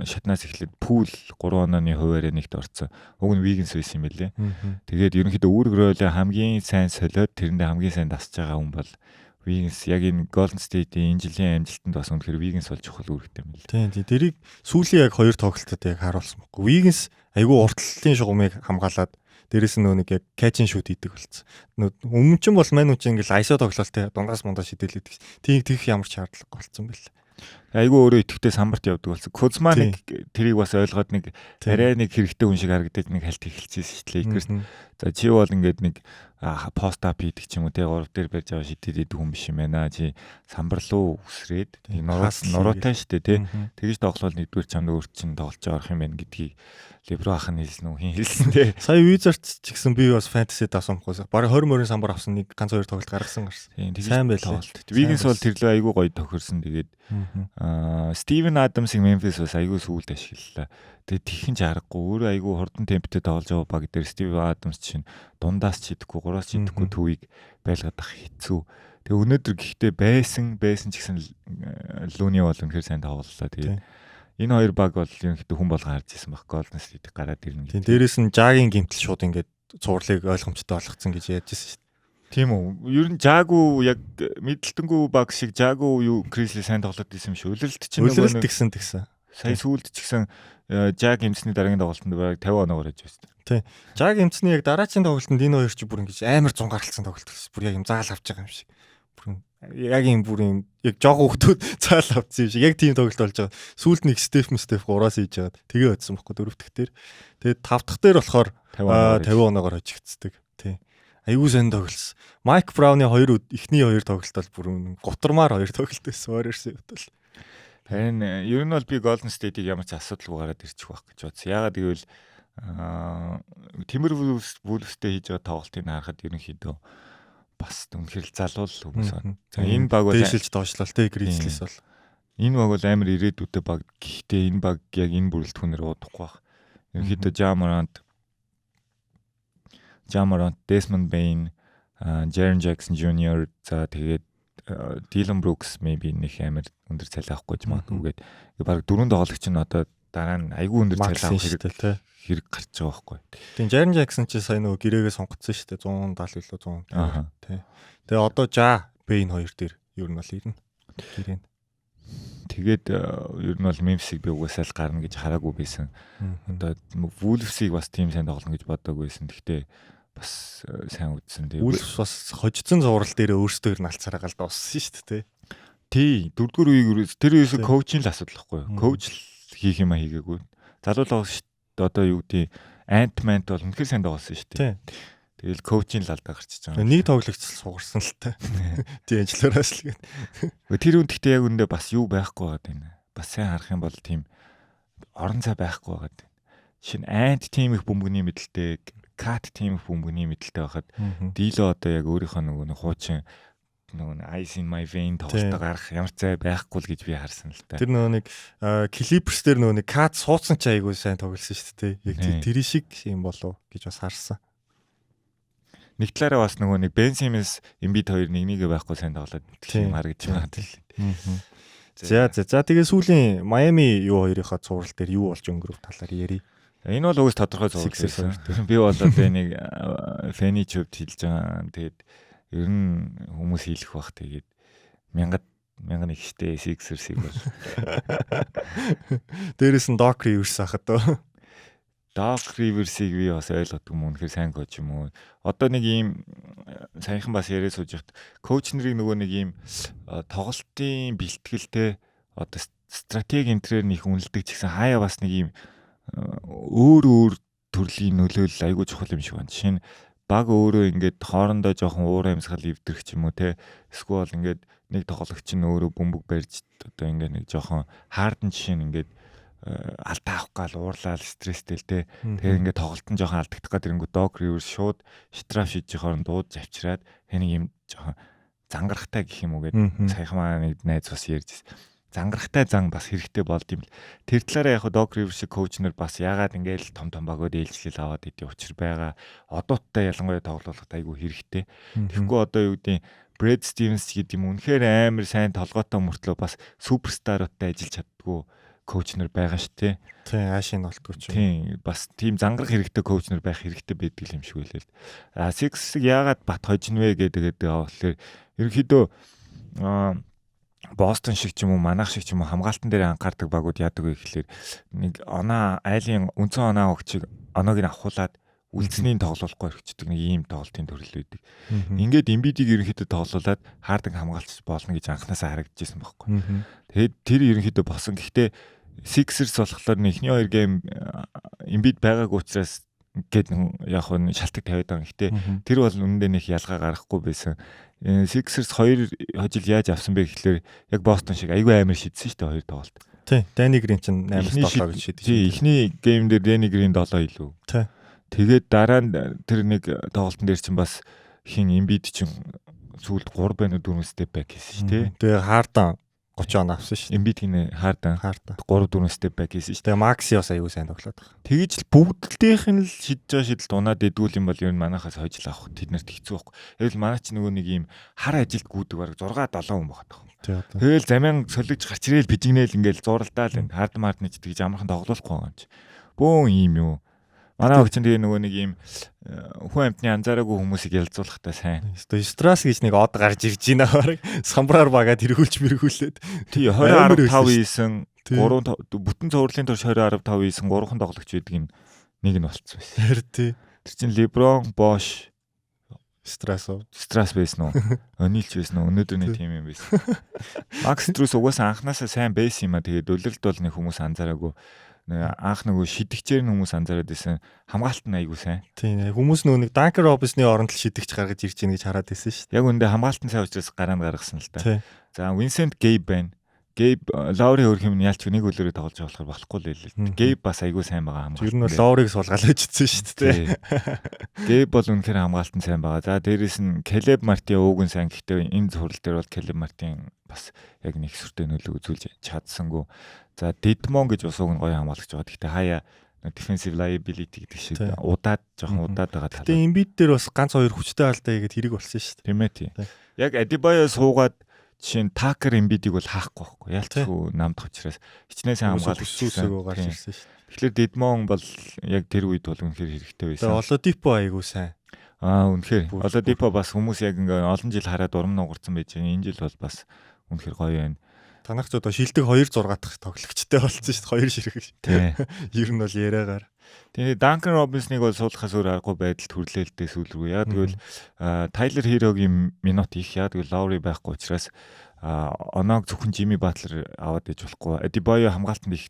шатнаас эхлээд Pool 3 онооны хуваараа нэгт орцсон. Уг нь Wiggins байсан юм байлээ. Тэгээд ерөнхийдөө үүрэг ролээ хамгийн сайн солиод тэрэндээ хамгийн сайн дасж байгаа хүн бол Wiggins. Яг энэ Golden State-ийн энэ жилийн амжилтанд бас үнэхээр Wiggins бол чухал үүрэгтэй юм л. Тийм. Тэрийг сүүлийн яг 2 тоглолтод яг харуулсан баггүй. Wiggins айгүй уртлалтын шугамыг хамгаалаад дээрэс нь нэг яг catch and shoot хийдэг болсон. Өмнө нь бол мань үуч ингээл ISO тоглолттой дундаас мундаа шидэлээд тийг тийх ямар ч шаардлагагүй болсон байл. Айгүй өөрөө идэвхтэй самбарт явдаг болсон. Kuzma нэг тэрийг бас ойлгоод нэг арай нэг хэрэгтэй хүн шиг харагдаад нэг хальт эхэлчихсэн шүү дээ. Lakers. За чи бол ингээд нэг пост ап хийдэг ч юм уу те 3 дээр барьж аваа шидэд идэг хүн биш юм байна. Чи самбар руу үсрээд нуруутай шүү дээ те. Тэгэж тоглол нэгдүгээр чамд өөр чинь тоглож байгаа юм байна гэдгийг Лебро ах нь хэлсэн үү хин хэлсэн те. Сая Wizards ч гэсэн би бас fantasy давсан байхгүй. Бараг 20 мөрийн самбар авсан нэг ганц 2 тоглолт гаргасан гарсан. Сайн байлаа. Wiggins бол тэрлөө айгүй гоё тохирсон. Тэгээд Steven Adams-ыг Memphis бас айгүй сүүлд ашиглалаа. Тэгээд тийхэн ч аргагүй өөрөө айгүй хурдан темптэй тоглож байгаа баг дээр Steven Adams чинь дундаас ч идэхгүй, гураас ч идэхгүй төвийг байлгаад ах хэцүү. Тэгээ өнөөдөр гэхдээ байсан ч гэсэн Looney бол үнэхээр сайн тоглолоо. Тэгээд энэ хоёр баг бол ерөнхийдөө хүн болгон харж ирсэн баг. Golden State гараад ирнэ. Тийм дээрэс нь Jag-ийн гэмтэл шууд ингээд цуурлыг ойлгомжтой болгоцсон гэж яаж ирсэн шүү дээ. Тийм үү. Ер нь Жагу яг мэдлэлтэнгүү баг шиг Жагу юу Крисли сайн тоглоод ирсэн юм шиг. Үлрэлт чинь нөгөө тэгсэн. Сая сүүлд ч гэсэн Жаг эмцний дараагийн тоглолтод баг 50 оноо гарч байсан. Тийм. Жаг эмцний яг дараагийн тоглолтод энэ хоёр ч бүр ингэж амар зун гаралцсан тоглолт гэсэн. Бүр яг юм заал авч байгаа юм шиг. Бүр яг юм бүр юм яг жог хөвгтүүд заал авцсан юм шиг. Яг тийм тоглолт болж байгаа. Сүүлд нэг Стеф 3-аас хийж жагаад тэгээ бодсон байхгүй 4 дахь дээр. Тэгээд 5 дахь дээр болохоор 50 оноогоор хожигдцдаг. Тийм. Аюу сан тоглолсон. Майк Брауны эхний 2 тоглолт бол бүр гутармаар 2 тоглолт байсан. Warriors-ийн хувьд бол. Харин ер нь бол би Golden State-ийг ямар ч асуудалгүй гараад ирчих واخ гэж бодсон. Яагаад гэвэл Timberwolves-тэй хийж байгаа тоглолтыг харахад ерөнхийдөө бас үнэхээр залуул хүмүүс байна. За энэ баг бол дэшилж доошлол те Grizzlies бол. Энэ баг бол амар ирээдүйтэй баг. Гэхдээ энэ баг яг энэ бүрэлдэхүүнээр удахгүй баг. Ерөнхийдөө Jamorant, Desmond Bain, Jaren Jackson Jr. За тэгээд Dylan Brooks maybe нэг амар өндөр цалин авахгүй ч магадгүйгээд баг дөрөв тоглогч нь одоо дараа нь айгүй өндөр цалин авах хэрэг гарч байгаа байхгүй. Тийм Jaren Jackson ч сая нөгөө гэрээгээ сонгоцсон шүү дээ 170 илүү 100. Тий. Тэгээ одоо Bain хоёр дээр ер нь бол ирнэ. Гэрээ. Тэгээд ер нь бол Memphis-ийг би угаасаа л гарна гэж хараагүй байсан. Одоо Wolves-ийг бас тийм сайн тоглоно гэж бодоагүй байсан. Гэхдээ бас сайн үзсэн. Тэгээд Wolves бас хожицсан зурал дээр өөрсдөө налцараа гал дууссан шүү дээ. Тий, дөрөвдүгээр үеийг тэр үеэс коучийн л асуудал байхгүй юу? Коуч хийх юм а хийгээгүй. Залуулаа одоо юу гэдэг Ant-Man бол үнэхээр сайн тоглосон шүү дээ. Тэгэл коучийн л алдаа гарчиж байгаа. Нэг тоглогч сугарсан л та. Тийм ажлаараас л гээд. Тэр үн гэхдээ яг үндэ бас юу байхгүй байгаа юм. Бас сайн харах юм бол тийм орон цай байхгүй байгаа юм. Жишээ нь Ant team их бөмбөгний мэдлэлтэй, Cat team их бөмбөгний мэдлэлтэй байхад Дило одоо яг өөрийнхөө нөгөө хуучин нөгөө Ice in my vein тоглолтоо гарах ямар цай байхгүй л гэж би харсан л та. Тэр нөгөө нэг Clippers дээр нөгөө нэг Cat суудсан ч айгүй сайн тоглосон шүү дээ. Яг тэр шиг юм болов гэж бас харсан. Нэг талаараа бас нөгөө нэг Ben Simmons Embiid хоёр нэгнийгээ байхгүй сайн тоглоод тийм харагдаж байна. За тэгээ сүүлийн Miami юу хоёрынхаа цуврал дээр юу болж өнгөрөв талаар ярий. Энэ бол уус тодорхой зураг байсан. Би бол одоо нэг фэни чөвд хэлж байгаа. Тэгээд ер нь хүмүүс хийлэх бах. Тэгээд мянган ихтэй Sixers-ийг бол. Дээрээс нь Doc Rivers ахад доо. Doc Rivers-ийг би бас ойлгодгүй юм. Үнэхээр сайн коуч юм уу? Одоо нэг ийм саяхан бас яриа сууж явахад коуч нарыг нөгөө нэг ийм тоглолтын бэлтгэлтэй одоо стратеги энтрээр нэг үнэлдэг ч гэсэн хаяа бас нэг ийм өөр төрлийн нөлөөлөл айгүй чухал юм шиг байна. Жишээ нь баг өөрөө ингээд хоорондоо жоохон уур амьсгал эвдэрэх ч юм уу те. Эсвэл ингээд нэг тоглогч нь өөрөө бөмбөг барьж одоо ингээд нэг жоохон хаардан жишээ нь ингээд алдаа авах гал уурлал стресстэй л те. Тэгээ ингээд тоглолтон жоохон алдагдах гэдэг ирэнгүү Doc Rivers шууд штраф шийдэж хооронд дууд завчраад тэнийг юм жоохон зангарахтай гэх юм уу гэдэг саяхан маа нэг найз бас ярьжсэн. Зангарахтай зан бас хэрэгтэй болд юм л. Тэр талаараа яг Doc Rivers шиг коуч нар бас яагаад ингээд том багууд ээлжлэл аваад идэв учир байгаа. Одооттай ялангуяа тоглуулахад айгүй хэрэгтэй. Тэгэхгүй одоо юу гэдэг Brad Stevens гэдэг юм үнэхээр амар сайн толгойтой мөртлөө бас суперстаруудтай ажиллаж чаддгүй коуч нар байгаа шүү дээ. Тийм аашийн олдгүй ч юм. Тийм бас тийм зангарах хэрэгтэй коуч нар байх хэрэгтэй байдаг юм шиг үлээл. Six-ийг яагаад бат хожно вэ гэдэг байгаа болохоор ерөнхийдөө Бостон шиг ч юм уу, манайх шиг ч юм уу хамгаалтан дээр анхаардаг багууд яадаг вэ гэхэлэр нэг айлын үндсэн оноо өгчийг оноог нь авахуулаад үлдснийг тоглоулахгүй өрчдөг нэг ийм тоглолтын төрөл үүдэг. Ингээд Embiid-ийг ерөнхийдөө тоглоулаад хаардаг хамгаалч болно гэж анханасаа харагдчихсан байхгүй. Тэгээд тэр ерөнхийдөө босон. Гэхдээ Sixers болохоор эхний хоёр гейм Embiid байгаагүй учраас гээд яг нь шалтгаан тавиад байгаа. Гэхдээ тэр бол үнэндээ нэг ялгаа гарахгүй байсан. Sixers 2 хожил яаж авсан бэ гэхэлэр яг Boston шиг айгүй амар шидсэн шүү дээ хоёр тоглолт. Тий, Danny Green ч 8-7 гэж шийдсэн. Тий, эхний гейм дээр Danny Green 7 илүү. Тий. Тэгээд дараа нь тэр нэг тоглолтын дээр чинь бас хин Embiid чинь сүүлд 3 байна уу 4 step back хийсэн шүү дээ. Тэгээ Harden 30 он авсан шүү. Embiid гинэ Harden 3-4 step back хийсэн шүү. Тэгээ Maxi бас аягүй сайн тоглоод байгаа. Тэгэж л бүгдийнх нь л шидэж байгаа шийдэл унаад идэгүүл юм бол ер нь манайхаас хойж л авах тэднэрт хэцүү байхгүй. Тэгэл манай ч нөгөө нэг ийм хар ажилд гүйдэг баг 6-7 хүн багтах. Тэгэл замян солигч гарч ирээл бижигнээл ингээл зуралдаал энэ Harden ч тэгж амархан тоглохгүй байгаа юм чи. Бөөн ийм юу. Манай өгч тэгээ нөгөө нэг ийм хүн амтны анзаараагүй хүмүүсийг ялцуулахтай сайн. Страс гэж нэг од гарч ирж байна баг. Самбраар багаад тэргүүлж мэргүүлээд. Тий 20-15 ийсэн 3 бүтэн цувралын турш 20-15 ийсэн 3хан тоглогч байдаг нэг нь болцсон байсан. Тий. Тэр чинь LeBron, Bosh, Страс байсан уу? Онилч байсан уу? Өнөөдөр нэг тим юм байсан. Max Strus угаасаа анханасаа сайн байсан юм а. Тэгээд үлрэлт бол нэг хүмүүс анзаараагүй. Анх нөгөө шидэгчээр нь хүмүүс анзаараад байсан. Хамгаалт нь айгүй сайн. Тийм хүмүүс нөгөө нэг Duncan Robinson-ы оронд л шидэгч гаргаж ирж гин гэж хараад байсан шүү дээ. Яг үндэ хамгаалт нь сайн учраас гараанд гаргасан л та. За Vincent Gabe байна. Гейб Лаури хөрх юм яалч нэг үлрээ тоглож байгаа болохоор болохгүй л байлээ. Гейб бас айгүй сайн байгаа хамгаалалт. Ер нь бол Лауриг суулгаалж ичсэн шүү дээ. Гейб бол үнэхээр хамгаалалт нь сайн байгаа. За дээрэс нь Келеб Мартин ууг нь сайн гэхдээ энэ зурал дээр бол Келеб Мартин бас яг нэг сүртэй нөлөө үзүүлж чадсангүй. За Дидмон гэж бас ууг нь гоё хамгаалагч байгаа. Гэхдээ хаяа defensive liability гэдэг шиг жоохон удаад байгаа талаа. Тэгээ Embiid дээр бас ганц хоёр хүчтэй алдаа хийгээд хэрэг болсон шүү дээ. Тийм ээ тий. Яг Adebayo суугаад жишээ нь Tucker Embiid-ийг бол хаахгүй байхгүй. Ялцгүй намдах учраас хичнээн сайн хамгаалагч сүсээгөө гарч ирсэн шүү дээ. Тэгэхээр Дидмон бол яг тэр үед бол үнэхээр хэрэгтэй байсан. Тэгээ Oladipo айгуу сайн. Үнэхээр Oladipo бас хүмүүс яг ингээ олон жил хараад урам нугарсан байж байгаа. Энэ жил бол бас үнэхээр гоё байна. Танах ч одоо шилдэг 2-6 дахь тоглогчтой болсон шүү дээ. 2 ширхэг. Тий. Ер нь бол яриагаар. Тэгээ Duncan Robinson-ыг бол суулгахаас өөр аргагүй байдалд хүрлээлтэй сүүл рүү. Яг тэгвэл Tyler Hero-гийн минут их яг тэгвэл Lowry байхгүй учраас оноог зөвхөн Jimmy Butler аваад иж болохгүй. Adebayo хамгаалтанд их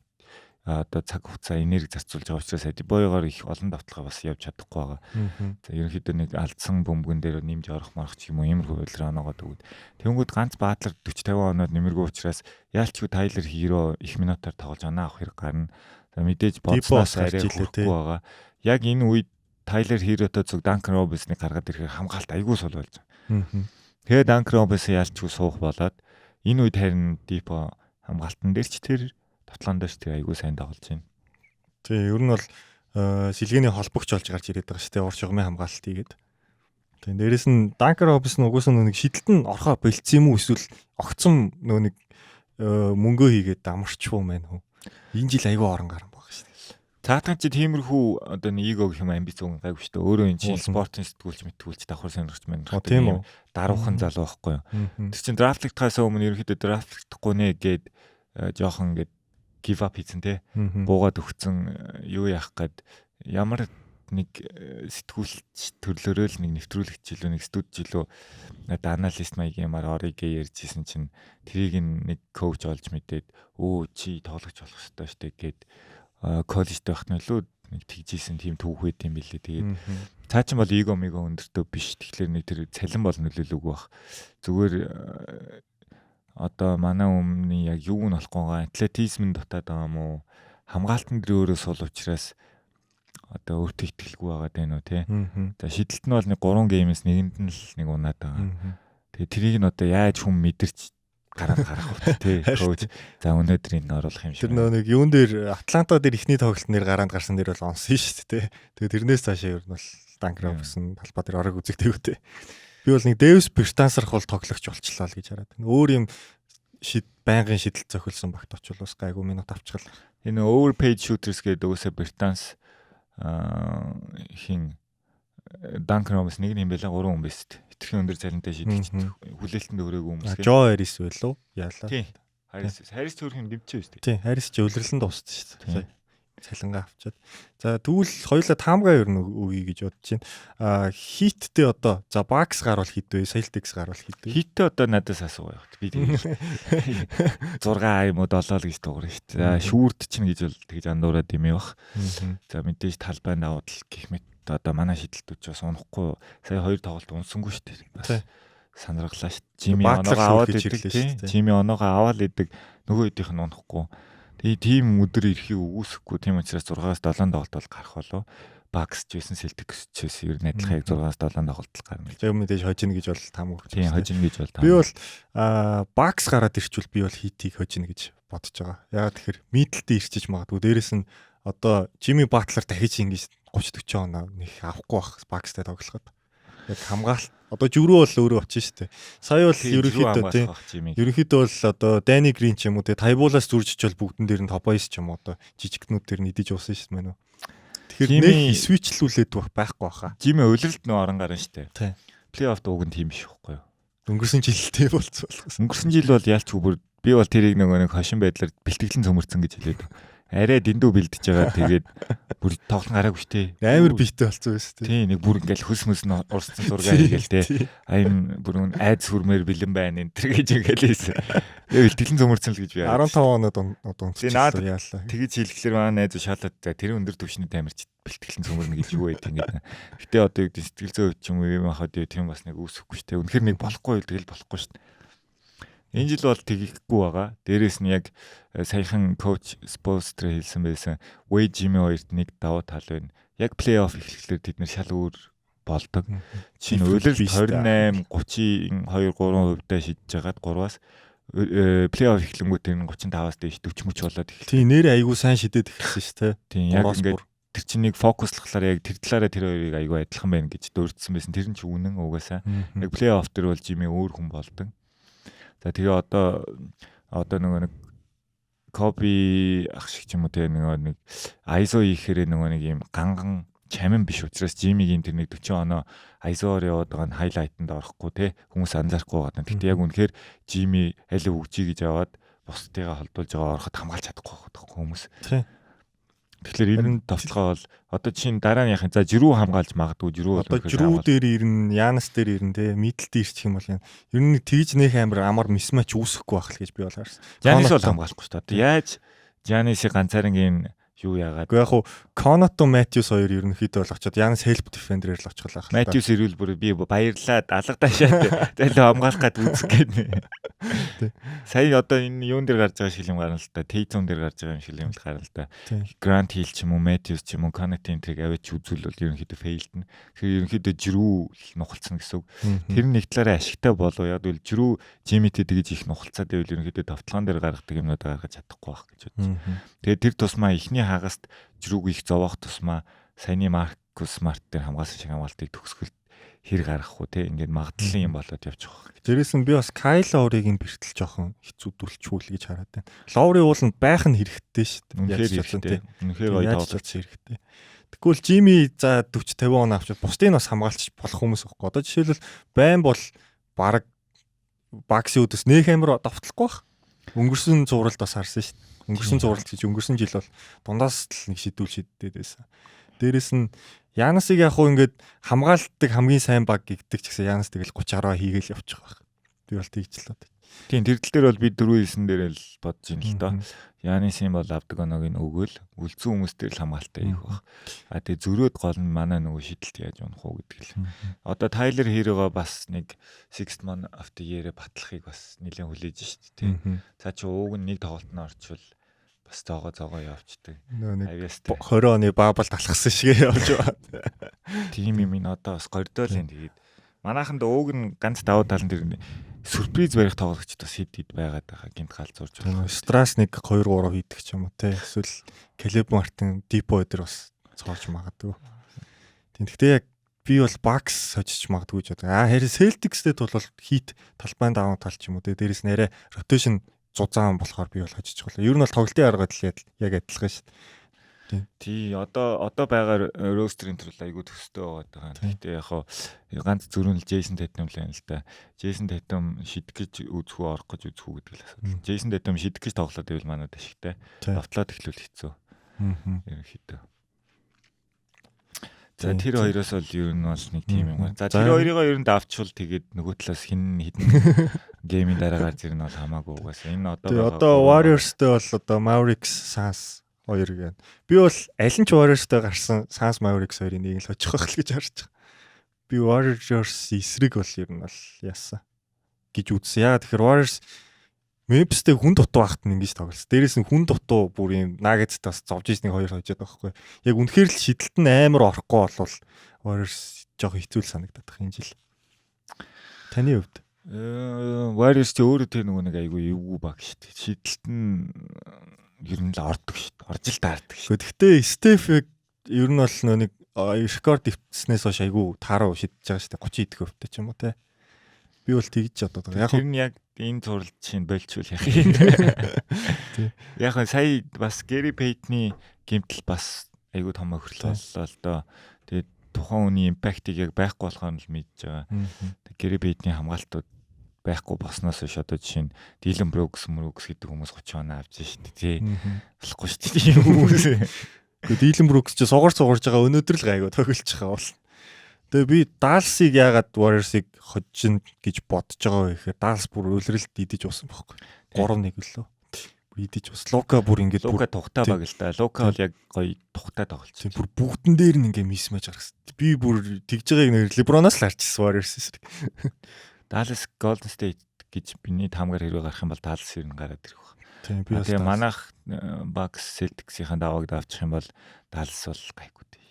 одоо цаг хугацаа энерги зарцуулж байгаа учраас Adebayo-гоор их олон давталгаа бас явж чадахгүй байгаа. За ерөнхийдөө нэг алдсан бөмбөгөн дээр нэмж орох марах ч юм уу иймэрхүү байдлаар оноогоо дөгөөд. Тэнгүүд ганц Butler 40-50 оноод нэмэргүй учраас яалчгүй Tyler Hero их минутаар тоглож оноо авах хэрэг гарна. За мэдээж бодсноос арай хүрэхгүй байгаа. Яг энэ үед Tyler Hero-той зөв Duncan Robinson-ыг гаргаад ирэхээр хамгаалалт айгүй сул болж байгаа. Тэгээ Duncan Robinson яалчгүй суух болоод энэ үед харин Dipo хамгаалтан дээр ч тэр тоглоом дээр ч тэр айгүй сайн тоглож байна. Тий, ер нь бол сэлгээний холбогч болж гарч ирээд байгаа шүү дээ. Урш жигмын хамгаалалт хийгээд. Тэгээ дээрэс нь Duncan Robinson угсаа нэг шидэлт нь орхоо болцсон юм уу эсвэл огцом нэг мөнгөө хийгээд амарчгүй мэн хөө. Энэ жил айгүй орон гарan байгаа шүү дээ. Цаатан чи тиймэрхүү одоо нэг эго гэх юм амбиц өгөн гайгүй шүү дээ. Өөрөө энэ чинь спортын сэтгүүлч мэтгүүлч давхар сонирхч мэн. Тийм үү. Даруухан залуу байхгүй юу. Тэр чин драфтлагдахаас өмнө ерөөхдөө драфтлагдахгүй нэ гээд жоохон ингээд give up хийсэн те. Буугаад өгцөн юу яах гээд ямар нэг сэтгүүлч төрлөөрөө л нэг нэвтрүүлэгч жилөө нэг студид жилөө надаа аналист маягийнмаар орыг ярьжсэн чинь тэрийг нэг коуч олж мэдээд өө чи тоглогч болох хэрэгтэй штэ гээд коллежд байх нь лөө нэг тэгжсэн тийм түүх байт юм билээ. Тэгээд цаа чин бол эго мего өндөртөө биш. Тэгэхээр нэг тэр цалин бол нөлөөлөөгүй бах. Зүгээр одоо манай өмнө яг юу нь болохгүй байгаа атлетизм дутаад байгаа юм уу? Хамгаалтан дээр өөрөө сул учраас одоо өөртөө итгэлгүй байгаа даа нөө тий. За шидэлт нь бол нэг 3 геймээс нэгэнд нь л нэг унаад байгаа. Тэгээ трийг нь одоо яаж хүм мэдэрч гарах вэ тий. Коуч за өнөөдөр энэ оруулах юм шиг. Тэр нэг юун дээр Атланта дээр ихний тоглолтын нэр гараанд гарсан дээр бол онсон шүү дээ тий. Тэгээ тэрнээс цаашаа ер нь бол Duncan Robinson талбай дээр орог үзэгдэв үү. Би бол нэг Дэвис Бертансарх бол тоглогч болчлоо л гэж хараад байна. Өөр юм байнгын шидэлт зохиолсон багт очвол бас гайгүй минут авчихлаа. Энэ overpaid shooters гэдэг өсө Бертанс хин Duncan Robinson нэг юм байлаа 3 хүн байсан. Хитрхийн өндөр цалинтай шидэлч хүлээлтэнд өрөөгүй хүмүүс. Joe Harris байлуу яалаа. Тийм. Harris төрх юм дэмчээ шүү дээ. Тийм, Harris ч өвлөрлөнд дууссан шүү дээ. Цалингаа авчаад. За тэгвэл хоёулаа таамгаа ер нь үгүй гэж бодож байна. Хиттэй одоо за Bucks гарвал хитвэ, Celtics гарвал хитвэ. Хиттэй одоо надаас асуу явах. Би тийм 6 юм уу 7 л гэж дуурна шүү дээ. За шүүрт чинь гэж бол тэгж андуураад юм явах. За мэдээж талбай даваад л гэх мэт одоо манай шидэлтүүд ч бас унахгүй. Сая 2 тоглолт унсангүй шүү дээ. Бас санаргалаа шүү. Жими оноогоо аваад идэг тийм. Жими оноогоо аваад идэг нөгөө хэдийнх нь унахгүй. Тэгээ тийм өдөр ирэхийг үгүйсэхгүй тийм учраас 6-аас 7 тоглолт бол гарах болов. Bucks ч байсан Celtics ч байсан ер нь адилхан 6-аас 7 тоглолт гарна гэж. Яг мэдээж хожино гэж бол таамаг. Тийм хожино гэж бол таамаг. Би бол Bucks гараад ирчвэл би бол Heat-ийг хожино гэж бодож байгаа. Яагаад тэгэхээр Middleton ирчиж магадгүй. Дээрээс нь одоо Jimmy Butler дахиж ингэж 30-40 оноо нэг авахгүй байх Bucks-тай тоглоход. Яг хамгаалт одоо жүрүү бол өөрөө очиж штэ. Сая бол ерөнхийдөө тийм. Ерөнхийдөө бол одоо Danny Green ч юм уу те Тайбулаас зүрж чил бүгдэн дээр нь Tobias ч юм уу одоо жижигтнүүд дээр нэдэж уусан штэ мэн үү. Тэгэхээр нэг свичлүүлээд байхгүй баха. Жими улиралд нөө орон гарна штэ. Тийм. Плей-офф дууг нь тийм биш байхгүй юу? Өнгөрсөн жилдээ болцсон. Өнгөрсөн жил бол ялчгүй бүр би бол тэрийг нөгөө нэг хошин байдлаар бэлтгэлэн цөмөрцөн гэж хэлээд. Арай дэндүү бэлдэж байгаа. Тэгээд бүр тоглон гараагүй штэ. Амар биетэй болцсон байсан тий. Тийм нэг бүр ингээл хөс мөс нь урсцсан зураг хийгээл тий. Айн бүр н айд сүрмээр бэлэн байна энэ төр гэж ингээл. Бэлтгэлэн цөмөрцөн л гэж би 15 оноод унтчихсан яалаа. Тэгэж хэлэхлээр манай найз шалаад тэр өндөр төвшний тамирч бэлтгэлэн цөмөрнө гэж юу байт ингээд. Гэтэ одоо юу сэтгэл зүйн ч юм уу юм хаад тийм бас нэг үүсэхгүй штэ. Үнэхэр нэг болохгүй тэгэл болохгүй штэ. Энэ жил бол тэгэхгүй байгаа. Дээрээс нь яг саяхан коуч Спolstra хэлсэн байсан. Wade Jimmy хоёрт нэг давуу тал байна. Яг плей-офф эхлэхдээ тэд нэр шал өөр болдог. Чинь үйлрэл 28 30 2 3% шидэж хагаад 3-аас плей-офф эхлэнгүүт тэр 35-аас дээш 40 мөч болоод эхэлсэн. Тийм нэр айгуу сайн шидэд эхэлсэн шүү дээ. Тийм яг ингээд тэр чинь нэг фокуслахлаар яг тэр талаараа тэр хоёрыг айгуу адилхан байна гэж дурдсан байсан. Тэр нь ч үнэн угаасаа. Яг плей-офф дээр бол Жими өөр хүн болдог. За тэгээ одоо нөгөө нэг Коби ах шиг ч юм уу те нэг ISO хийхээр нөгөө нэг юм ганган чамин биш учраас Жимигийн тэр нэг 40 оноо ISO-оор яваад байгаа нь хайлайтанд орохгүй те хүмүүс анзаарахгүй байгаа. Тэгтээ яг үнэхээр Жими аль өгчий гэж яваад бусдыгаа холдуулж байгаа ороход хамгаалж чадахгүй байгаа хүмүүс. Тийм. Тэгэхээр энэ товтлогоо бол одоо чинь дарааныхын за жирүү хамгаалж магадгүй жирүү одоо жирүү дээр ирнэ, Янас дээр ирнэ те мидл дээрч юм бол ер нь тэгж нөх амар мисмач үүсэхгүй байх л гэж би бол харсан. Янис бол хамгаалахгүй шүү дээ. Одоо яаж Янисыг ганцаарингийн юу яагаад. Гэхдээ яг хуу Конато Матиус хоёр ерөнхийдөө бол очиод Янс help defender-ээр л очих байх. Матиус ирвэл бүр би баярлаад алга таашаад залуу хамгаалах гээд үзэх гээд. Сая одоо энэ юун дээр гарч байгаа шилэм гарна л та. Тейтон дээр гарч байгаа юм шилэм л гарна л та. Грант Хил ч юм уу, Матиус ч юм уу, Конатын тэрийг аваач үзүүлвэл ерөнхийдөө фейлдэн. Тэгэхээр ерөнхийдөө жирүү нухалцсан гэсэн үг. Тэр нэг талаараа ашигтай болов яг үл жирүү Жимитэй тэгж их нухалцаад байвал ерөнхийдөө товтлогон дээр гаргадаг юмнууд гаргаж чадахгүй байх гэж бодсон. Тэгээд тэр тусмаа ихний хагаст жирүүг их зовоох тусмаа саяны Маркус Смарт дээр хамгаалсан шиг хамгаалтыг төгсгөл хэр гаргах уу те ингээд магадлалын юм болоод явчих واخ. Дээрээс нь би бас Кайл Лоуригийн бэртэл жоохон хэцүүдүүлчихүүл гэж хараад байна. Лоури ууланд байх нь хэрэгтэй шүү дээ. Үнэхээр гоё тоглож хэрэгтэй. Тэгвэл Жими за 40 50 он авчид бусдыг бас хамгаалчих болох хүмүүс байхгүй. Одоо жишээлбэл байн бол баг Бакси үдэс нөх амир давтлахгүй бах. Өнгөрсөн зуралд бас харсан шүү дээ. Өнгөрсөн зуралт гэж өнгөрсөн жил бол дундаас л нэг шидүүлээд байсан. Дээрээс нь Янасыг яг хуу ингээд хамгаалдаг хамгийн сайн баг гэгдэг ч гэсэн Янас тэгэл 30-10 хийгээл явчих واخ. Би бол тэгж л бодож. Тийм тэр тал дээр бол би 4-9 дээр л бодож ин л доо. Янисын бол авдаг оноог нь өгөөл үлдсэн хүмүүс дээр л хамгаалтай их баг. А тэгээ зөрөөд гол нь манай нөгөө шидэлт яаж унах уу гэдэг л. Одоо Тайлер Хирогоо бас нэг Sixth Man of the Year батлахыг бас нэлээд хүлээж шít тийм. Цаа чи ууг нь нэг тоглолтод орчвол бас зоогоо явчдаг. 20 оны баабал талхсан шиг явж байгаа. Тийм юм ин одоо бас гордол юм тэгээд манайханд ууг нь ганц давуу тал нь тэр сюрприз барих тоглогчд бас хэд байгаад байгаа гинт галзуурж байгаа. Страс нэг 2 3 хийдэг ч юм уу те. Эсвэл Клеб Мартин Дипо дээр бас цоолж магадгүй. Тийм гэхдээ яг би бол Бакс сочиж магадгүй гэж бодог. Харин Celtics-тэй бол хит талбайн давуу тал ч юм уу те. Дээрээс нэрэ ротейшн зузаан болохоор би бол хожиж байгаа. Ер нь бол тоглолтын аргад л яг адилхан шүү дээ. Тий одоо байгаа ростерын төрөл айгүй төстэй байгаа. Гэхдээ яг ганц зөрүүн л Джейсон Татум л байна л да. Джейсон Татум шидэх гэж үзэх үү орох гэж үзэх үү гэдэг л асуудал. Джейсон Татум шидэх гэж тоглоод байвал манайд ашигтай. Давтлаад эхлүүл хэцүү. Ерөнхийдөө. За тэр хоёроос бол ер нь бол нэг тийм юм байна. За тэр хоёрыг ер нь давчвал тэгээд нөгөө талаас хин хідэн геймийн дараа гарч ирнэ бол хамаагүй угаасаа. Энэ одоо Warriors-тэй бол одоо Mavericks Suns хоёр гэн. Би бол аль нь ч Warriors-тэй гарсан Suns Mavericks хоёрын нэг л очих байх л гэж харж байгаа. Би Warriors эсрэг бол ер нь бол яасан гэж үзсэн. Яа тэгэхээр Warriors Memphis-тэй хүн дутуу байхад нь ингэж тоглосон. Дээрээс нь хүн дутуу бүр юм Nuggets-тай бас зовж ийснийг хоёр хожоод байгаа байхгүй. Яг үнэхээр л шидэлт нь амар орохгүй болвол Warriors жоох хэцүү санагдаад байгаа энэ жил. Таны хувьд Warriors ч өөрөө тэр нөгөө нэг айгүй эвгүй баг шүү дээ. Шидэлт нь ер нь л ордог шүү дээ. Орж л таардаг шүү. Гэхдээ Steph ер нь бол нэг рекорд дэвтснээс хойш айгүй тааруу шидэж байгаа шүү дээ. 30 идэх өвтэй ч юм уу те. Би бол тэгж бодоод байгаа. Яг нь яг энэ зурлал чинь болчихвол яах юм. Яг нь сая бас Гэри Пейтний гэмтэл бас айгүй том хөрөл боллоо л доо. Тэгээд тухайн үний импактыг яг байхгүй болохоор л мэдж байгаа. Гэри Пейтний хамгаалтууд байхгүй босноос хойш одоо жишээ нь Дилэн Брукс гэдэг хүмүүс 30 оноо авч шít тий. Болохгүй шүү дээ юм хүмүүс. Гэхдээ Дилэн Брукс чи сугарж байгаа өнөөдөр л гайгүй тоглож байгаа бол. Тэгээ би Dallas-ыг яагаад Warriors-ыг хожин гэж бодож байгаа вэ гэхээр Dallas бүр өлрэлт идэж уусан байхгүй. 3-1 лөө. Идэж ус. Лука бүр ингээд Лука тухтай баг л да. Лука бол яг гоё тухтай тоглолцсон. Бүр бүгдэн дээр нь ингээд мисмэж гаргасан. Би бүр тэгж байгааг нэр LeBron-аас л харчихсан Warriors-ээс. Dallas Golden State гэж биний таамгаар хэрэг гарах юм бол Даллас ер нь гараад ирэх баг. Тийм би бас Тэгээ манайх Bucks Celtics-ийн давааг давчих юм бол Даллас бол гайгүй дээ.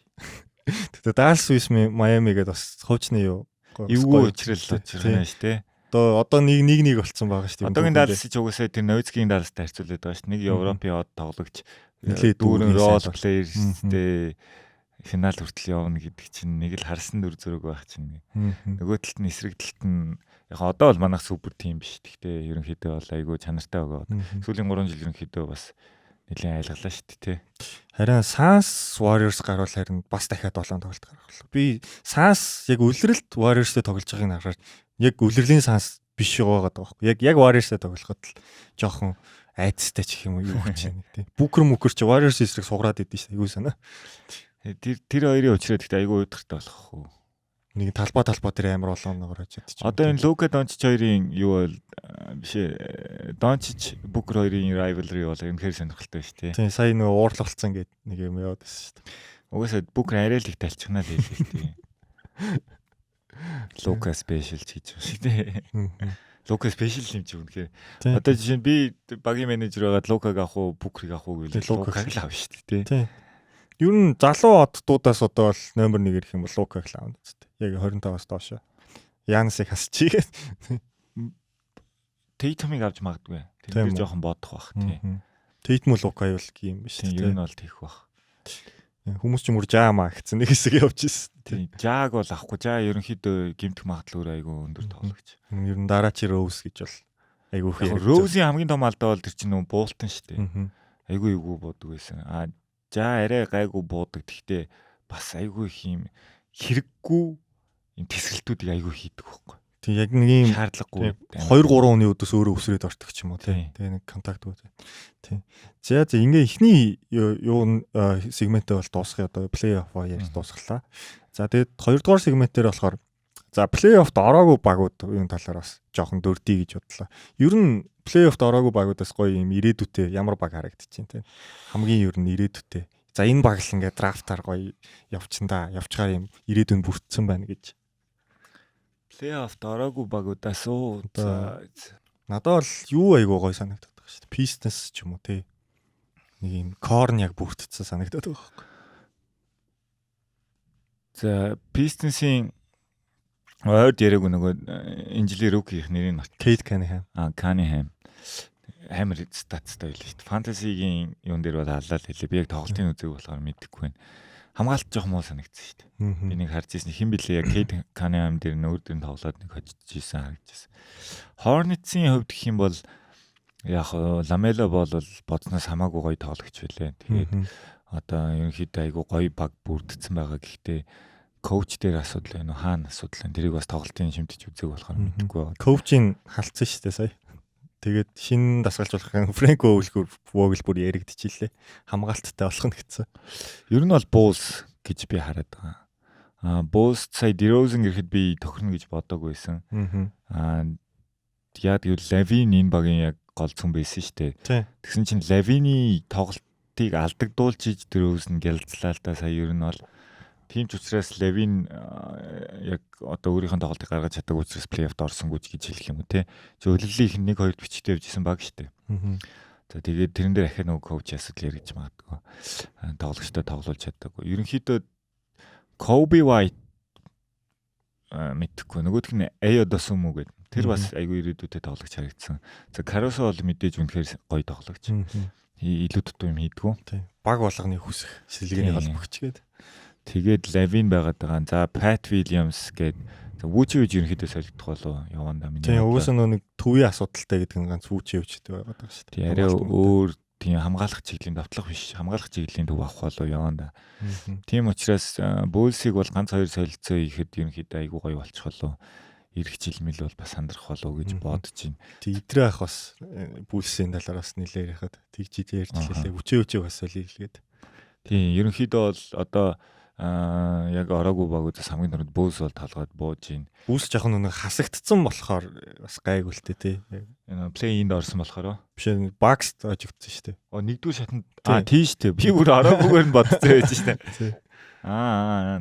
тэгээ Даллас Swiss Miami гэдэг бас хуучны юу Эвгүй учрал очирна шүү дээ. Одоо нэг болцсон байгаа шүү дээ. Одоогийн Даллас ч угаасаа тэр Новицкийн Далластай харьцуулаад байгаа шүү. Нэг Европын од тоглогч нэлээд дүүрэн рол плеерстэй финал хүртэл явна гэдэг чинь нэг л харсан дүр зураг байх чинь. Нөгөө талд нь эсрэг талд нь яг одоо бол манайх супер тим биш. Гэхдээ ерөнхийдөө бол айгүй чанартай байгаа. Сүүлийн 3 жил ерөнхийдөө бас нэлийн айлгалаа шүү дээ. Харин Suns Warriors гарвал харин бас дахиад 7 тоглолт гаргах. Би Suns яг үлрэлт Warriors-тэй тоглож байгааг хараад яг үлрэлийн Suns биш байгаа байхгүй. Яг Warriors-тэй тоглоход л жоохон айцтай ч юм уу юу гэж байна тий. Бүкэр чи Warriors эсрэг сугараад идэв шүү. Айгүй санаа. Тэр хоёрын учраа гэхдээ айгүй удиртай болох уу. Нэг талбай тэр амар олооноор очиад чи. Одоо энэ Лука Дончич хоёрын юу бол биш ээ. Дончич Бүкэр хоёрын rivalry бол үнэхээр сонирхолтой шүү дээ. Тийм сая нөгөө уурлалцсан гэдэг нэг юм яваад байсан шүү дээ. Угаасаа Бүкэр арай л их талчихнаа л хэлээ шүү дээ. Лука спешиал ч гэж байна шүү дээ. Лука спешиал юм чи үнэхээр. Одоо жишээ нь би багийн менежер байгаад Лукаг авах уу, Бүкрийг авах уу гэвэл Лукаг л авах шүү дээ. Тийм. Ер нь залуу оддуудаас одоо бол номер 1 ирэх юм бол Лукаг л аавна зү. Яг 25-аас доош. Янсыг хасчихээ. Тейтмиг авч магадгүй. Тэр жоохон бодох бах тийм. Тейтм Лука юу л юм биш тийм. Ер нь бол тийх бах. Хүмүүс ч мөр жаамаа гэсэн нэг хэсэг явж ирсэн. Тийм. Жааг бол авахгүй. Жаа ерөнхийдөө гимтэх магадлал айгүй өндөр тоглогч. Ер нь дараа чи Роуз гэж бол айгүй их. Роузийн хамгийн том алдаа бол тэр чинь нөө Буултон шүү дээ. Айгүй буудаг байсан. Жаа арай гайгүй буудаг. Гэхдээ бас айгүй их юм хэрэггүй юм тэсгэлтүүдийг айгүй хийдэг байхгүй. Тэг яг нэг юм шаардлагагүй 2-3 оны өдөөс өөрөө өсрээд ортох ч юм уу тий. Тэгээ нэг контакт үү. Тий. За ингээ ихний юу сегментээ бол дуусгая одоо плей-оффоо яаж дуусглаа. За тэгээд 2-р сегментээр болохоор за плей-оффт ороогүй багууд юм талаар бас жоохон дөрдий гэж бодлоо. Ер нь плей-оффт ороогүй багуудаас гоё юм ирээдүйтэй ямар баг харагдчихээн тий. Хамгийн ер нь ирээдүйтэй. За энэ баг л ингээ драфтаар гоё явчихна да. Явчгаар юм ирээдүйн бүрдсэн байна гэж. Плей-оффт ороогүй багуудаас уу надад бол юу айгуу гоё санагдаад байгаа шүү дээ. Pistons ч юм уу тий. Нэг юм корн яг бүрдсэн санагдаад байгаа байхгүй. За Pistons-ийн ойд яриаг нөгөө энэ жилийн rookie-ийн нэрийг мартав. Кейт Канихам. Канихам. Амар статстай байлаа шүү дээ. Фэнтезигийн юун дээр бол аллаа л хэлээ. Би яг тоглолтын үзег болохоор мэдэхгүй байна. Хамгаалт жоох муу санагдсан шүү дээ. Би нэг харж ирсэн хэн блэ яг Кейт Канихам дээр нөр дээр тоглоод нэг хожиж ирсэн харагдажсэн. Hornets-ийн хувьд гэх юм бол яг Ламело бол бодсноос хамаагүй гоё тоглогч байлаа. Тэгээд одоо ерөнхийдөө айгу гоё баг бүрдсэн байгаа. Гэхдээ коуч дээр асуудал байна уу? Хаана асуудал байна? Тэрийг бас тоглолтын шимтэж үзег болохоор мэдэхгүй байна. Коучийн халдсан шүү дээ сая. Тэгээд шинэ дасгалжуулах Фрэнк Вогл бүр яригдчихлээ. Хамгаалттай болох нь гэсэн. Ер нь бол Bulls гэж би хараад байгаа. Bulls сая DeRozan ирэхэд би тохирно гэж бодоагүй байсан. Яг гэвэл Levin энэ багийн яг гол цүн байсан шүү дээ. Тэгсэн чинь Levin-ий тоглолтыг алдагдуулж иж DeRozan гялцлаа л да сая ер нь бол тийм ч учраас Levin яг одоо өөрийнх нь тоглолтыг гаргаж чаддаг учраас плей-оффт орсонгүй гэж хэлэх юм уу те. Зөвлөлийнх нь 1-2 бичгтээ явжсэн баг шүү дээ. За тэгээд тэрэн дээр ахаа нөгөө коуч асуудал яригдж магадгүй. Тоглогчтой тоглуулж чаддаггүй. Ерөнхийдөө Kobe White мэдхгүй нөгөөх нь Ayo Dosunmu гэдэг. Тэр бас айгүй ирээдүйтэй тоглогч харагдсан. За Caruso бол мэдээж үнэхээр гоё тоглогч. Илүү дутуу юм хийдгүү. Баг болгоны хүсэх шилгээний холбогч гэдэг. Тэгээд Levin байгаад байгаа. За Pat Williams гэдэг Вүүчивч ерөнхийдөө солигдох болоо яванда миний. Тийм угаасаа нэг төвийн асуудалтай гэдэг нь ганц Вүүчивчтэй байгаад байгаа шүү дээ. Арай өөр тийм хамгаалах чиглэлийн давтлах биш хамгаалах чиглэлийн төв авах болоо яванда. Тийм учраас Bulls-ыг бол ганц хоёр солилцоо хийхэд ерөнхийдөө айгүй гоё болчих болоо. Ирэх жилмэл бол бас сандрах болоо гэж бодож байна. Тэг идрээ ах бас Bulls-ийн талаараас нэлээд ярихад тэгж ярьж хэлээ. Вүүчивч бас солиглгээд. Тийм ерөнхийдөө бол одоо яг ороогүй багуудаас хамгийн түрүүнд Bulls бол талгаад бууж байна. Bulls жоохон нэг хасагдцсан болохоор бас гайгуултай тий. Энэ плей-инд орсон болохоор биш Bucks ажигдсан шүү дээ. Нэгдүгээр шатнд тийм шүү дээ. Би бүр ороогүйгээр нь бодсон байж шүү дээ.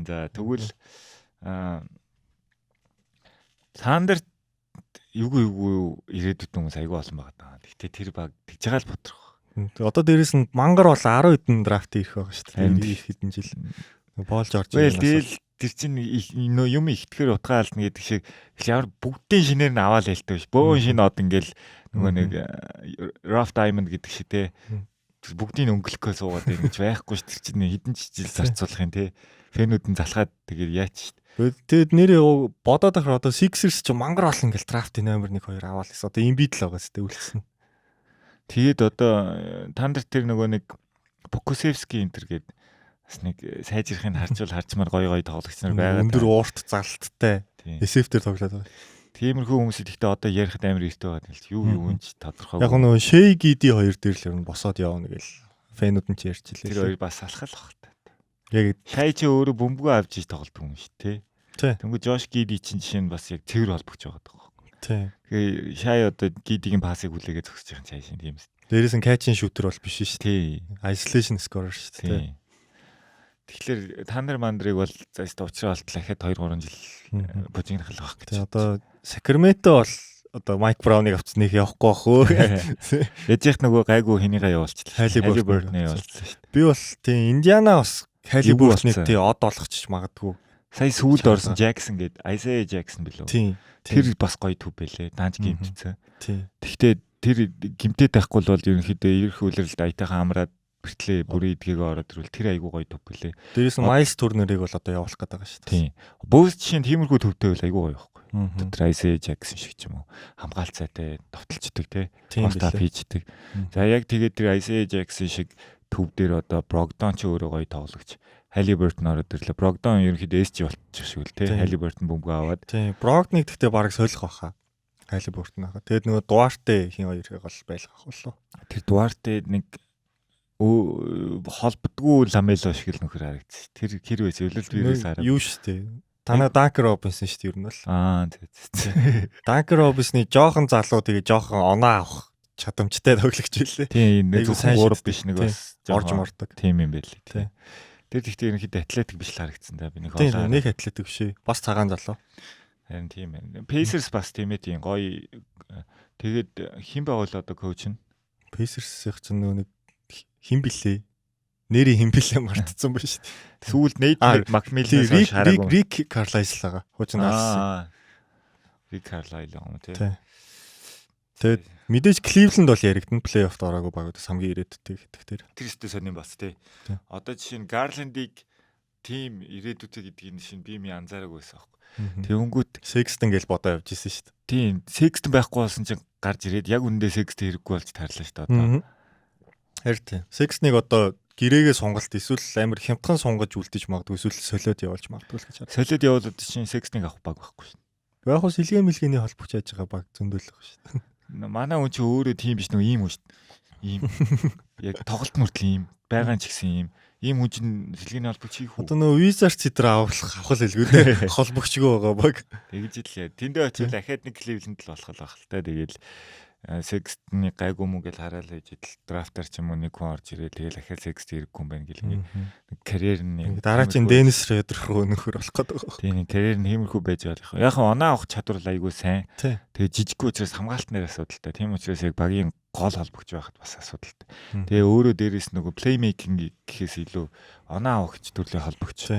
За тэгвэл Сандер юу ирээдүйд хүмүүс айгүй олон байгаа даа. Гэхдээ тэр баг тэгж байгаа л бодрох. Одоо дээрэс нь мангар бол 10 хэдэн драфт ирэх байгаа шүү дээ. Их хэдэн жил. Пол Жорж Тэгэл тэр чинь юм ихтгэр утгаална гэдэг шиг ямар бүгдийн шинээр нь аваад хэлдэг биш. Бөөн шинэ од ингээл нөгөө нэг Rough Diamond гэдэг шиг те бүгдийг өнгөлөхөө суугаад ингэж байхгүй ш. Тэр чинь хэдэн жил зарцуулах юм те. Фэнүүд нь залхаад тэгээд яач ш. Тэгэд нэрээ бодоод ахаар одоо Sixers ч мангар олон ингээл драфтын номер 1 2 аваад лээс. Одоо Embiid л байгаа сте үлдсэн. Тэгээд одоо та нар тэр нөгөө нэг Pokusevski энтер гээд бас нэг сайжрахыг харчмаар гоё тоглогч нар байгаа. Өндөр уурт залттай. SF дээр тоглоод байгаа. Тиймэрхүү хүмүүсд ихтэй одоо ярихад амар эрттэй байгаа юм л юу ч тодорхой. Яг нөгөө Shea GD 2 дээр л ер нь босоод явна гэл фэнүүд нь ч ярьж илээ. Тэр хоёр бас алхал баг та. Яг Shea чи өөрөө бөмбөгөө авч иж тоглодог юм шүү дээ. Тэнгүү Josh Giddey чинь жишээ нь бас яг цэвэр холбогч байгаа даа. Тийм. Тэгээ Shea одоо Giddey-гийн пассыг хүлээгээд зогсож байгаа цааш тийм ээ. Дээрээс нь catch and shooter бол биш шүү дээ. Isolation scorer шүү дээ. Тэгэхээр та нар мандрыг бол заастаа уучраа болтол ахад 2-3 жил божигнах л байх гэж. Одоо Sacramento бол одоо Mike Brown-ыг авцсныг явахгүй бах өө. Яж их нөгөө гайгүй хэнийгээ явуулчихлаа. Halliburton-ыг явуулчихлаа шүү дээ. Би бол тийм Indiana бас Halliburton-ыг тий од олгочих магадгүй. Сая сүүлд орсон Jackson гээд Isaiah Jackson билүү. Тэр бас гоё төв байлээ. Данж гимтцээ. Тэгтээ тэр гимтээд байхгүй бол ерөнхийдөө ирэх үйлрэлд аятайхан амраад бэртлээ бүрийн эдгэгээ ороод ирвэл тэр айгуу гоё төв байлээ. Дээрээс нь Miles Turner-ыг бол одоо явуулах гэдэг байгаа шүү дээ. Тийм. Бөөс жишээ тиймэрхүү төвтэй бол айгуу гоё байхгүй. Тэр Isaiah Jackson шиг ч юм уу. Хамгаалцаатай товтолчдөг тий. Постап хийждэг. За яг тэгээд тэр Isaiah Jackson шиг төв дээр одоо Brogdon ч өөрөө гоё тоглогч. Halliburton ороод ирлээ. Brogdon ерөнхийдөө SG болчих шиг л тий. Halliburton бөмбөгөө аваад. Тийм. Brogdon-ыг гэхдээ бараг солих баха. Halliburton аа. Тэгээд нөгөө Duarte хин хоёрыг бол байлгах болов. Тэр Duarte нэг холбдггүй Ламело шиг л нөхөр харагдчих. Тэр хэр вэ? Өвлөлт вирус хараад. Юу шүү дээ. Танаа Duncan Robinson шүү дээ ер нь бол. Тий. Duncan Robinson-ы жоохон залуу тэгээ жоохон оноо авах чадамжтай тоглогч байлээ. Тийм. Нэг зөвхөн 3 биш нэг бас орж мордог. Тийм юм байлээ. Тий. Тэр ихтэй ерөнхийдөө атлетик биш л харагдсан да. Би нэг олоо. Тийм. Нэг атлетик биш ээ. Бас цагаан залуу. Харин тийм ээ. Pacers бас тийм ээ тийм гоё. Тэгээд хэн байгуул одоо коуч нь? Pacers-ийн чинь нэг хэн блээ? Нэрийн хэн блээ мартцсан ба шүү дээ. Сүүлд Nate McMillan-аас хараагүй. Rick Carlisle байгаа. Хуучны алсан. Rick Carlisle юм тий. Тэгээд мэдээж Cleveland бол яригдана плей-оффт ороогүй багуудаас хамгийн ирээдүйтэй гэдэг тэр. Тэр өстө сонирн бас тий. Одоо жишээ нь Garland-ыг тим ирээдүйтэй гэдгийг шин би ми анзаараагүй байсан аахгүй. Тэнгүүт Sexton гэж бодоо явж исэн шүү дээ. Тийм, Sexton байхгүй болсон чинь гарч ирээд яг үндэ Sexton хэрэггүй болж тарлаа шүү дээ одоо. Харин тийм. Sexton-ыг одоо гэрээгээ сонголт эсвэл амар хямдхан сунгаж үлдэж магадгүй эсвэл солиод явуулж магадгүй л гэж байна. Солиод явуулаад чинь Sexton-ыг авах баг байхгүй шүү дээ. Яг хөө сэлгээ мэлгээний холбогч яаж байгаа баг зөндөөлөх шүү дээ. Манай хүн чи өөрөө тийм биш нөгөө ийм үү шүү дээ. Ийм яг тоглолт мөртл ийм байгаа ч гэсэн ийм хүн чинь сэлгээний холбогч хийх үү? Одоо нөгөө Wizards цэдэр авах хэлгүүдээ холбогчгүй байгаа баг. Тэгж л яа. Тэндээ очил ахаад нэг Cleveland л болох л байх л та. Тэгээл Sexton-ы гайгүй мүү гэж хараал хийж идэл драфтаар ч юм уу нэг хүн орж ирээ. Тэгээл ахаад Sexton ирэхгүй юм байна гэл нэг карьер нь дараа чинь Dennis Schroeder руу нөхөр болох гэдэг байна. Тийм карьер нь хиймэрхүү байж байгаа юм. Яг оноо авах чадвар айгүй сайн. Тэгээ жижиггүй учраас хамгаалтны асуудалтай. Тийм учраас яг багийн гол холбогч байхад бас асуудалтай. Тэгээ өөрөө дээрээс нөгөө плеймейкинг гэхээс илүү оноо авахч төрлийн холбогч.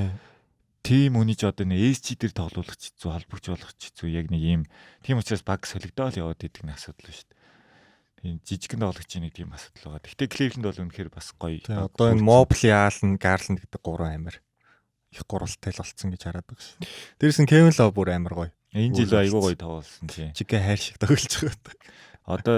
Тийм үний ч одоо нэг SG дээр тоглуулах хэцүү, холбогч болох хэцүү яг нэг ийм тийм учраас баг солигдоод яваад идэг нэг асуудал шүү дээ. Тийм жижигэн тоглогчийн нэг тийм асуудал байгаа. Гэхдээ Cleveland бол үнэхээр бас гоё. Одоо энэ Mobley, Allen, Garland гэдэг гурван амир их гурвалтай л болцсон гэж хараад байгаа шүү. Дээрээс нь Kevin Love бүр амир гоё. Энэ жил айгүй гоё тоглосон тийм. Чигэ хайр шиг тоглож байгаа. Одоо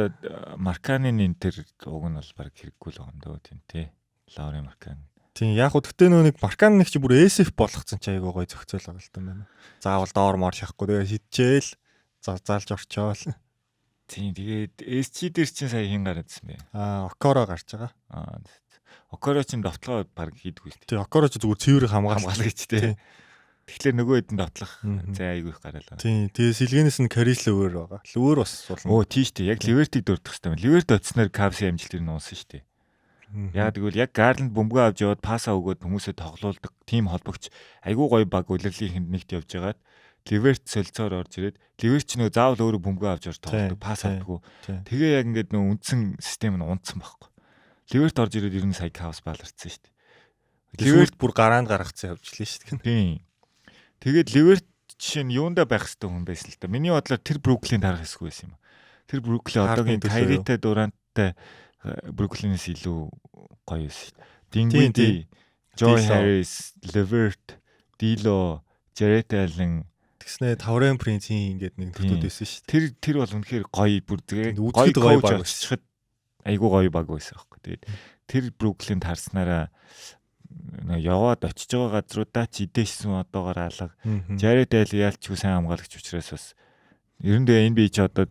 Markkanen энтер уг нь бол баг хэрэггүй л байгаа юм дөө тийм тий. Lauri Markkanen. Тийм яг хөтгтөө нэг Markkanen нэг чи бүр SF болгоцсон ч айгүй гоё зохицол байгаа л та юм байна. Заавал доор моор шахахгүй тэгээ хитчээл заалж орчоол. Тийм тэгээд SG дээр чинь сая хин гарадсан бэ? Okoro гарч байгаа. Okoro чинь довтлоо баг хийдгүй шүү дээ. Тийм Okoro ч зүгээр цэвэр хамгаалагч тий. Тэгэхээр нөгөө хэдэн довтлох зай айгүй их гараалаа. Тийм тэгээ сэлгэнээс нь Caris LeVert байгаа. LeVert бас суулна. Оо тийм шүү дээ. Яг LeVert-ийг дурдах хэрэгтэй. LeVert очсноор Cavs-ийн амжилт нь унсан шүү дээ. Яг тэгвэл яг Garland бөмбөгөө авч яваад пасаа өгөөд хүмүүсээ тоглуулдаг тим холбогч айгүй гоё баг үлрэлийн нэгт явж байгаад Ливерт солилцоор орж ирээд Ливерт ч нөгөө заавал өөрөө бөмбөгөө авч орж тоглодог, пас авдаггүй. Тэгээ яг ингээд нөгөө үндсэн систем нь унтсан байхгүй. Ливерт орж ирээд ер нь сая хаос бааларцсан шүү дээ. Ливерт бүр гараанд гаргацсан явжлаа шүү дээ. Тийм. Тэгээд Ливерт жишээ нь юундаа байх хэвээр хүн байсан л да. Миний бодлоор тэр Бруклин тарах хэсгүй байсан юм. Тэр Бруклин одоогийн Кайритай Дурантай Бруклинээс илүү гоё байсан шүү дээ. Дингвиди, Joy Harris, Levert, Dilo, Jarrett Allen тэгснэ Таврын Принцийн ингээд нэг төтөд байсан шүү дээ. Тэр бол үнэхээр гоё бүр тэгээ гоё баг болчиход айгуу гоё баг байсан байхгүй. Тэгээд тэр Бруклин тарснараа яваад очиж байгаа газруудаа ч идээшсэн одоогоор алга. Jarrett Allen ялчгүй сайн хамгаалагч учраас бас ерөндөө NBA ч одоо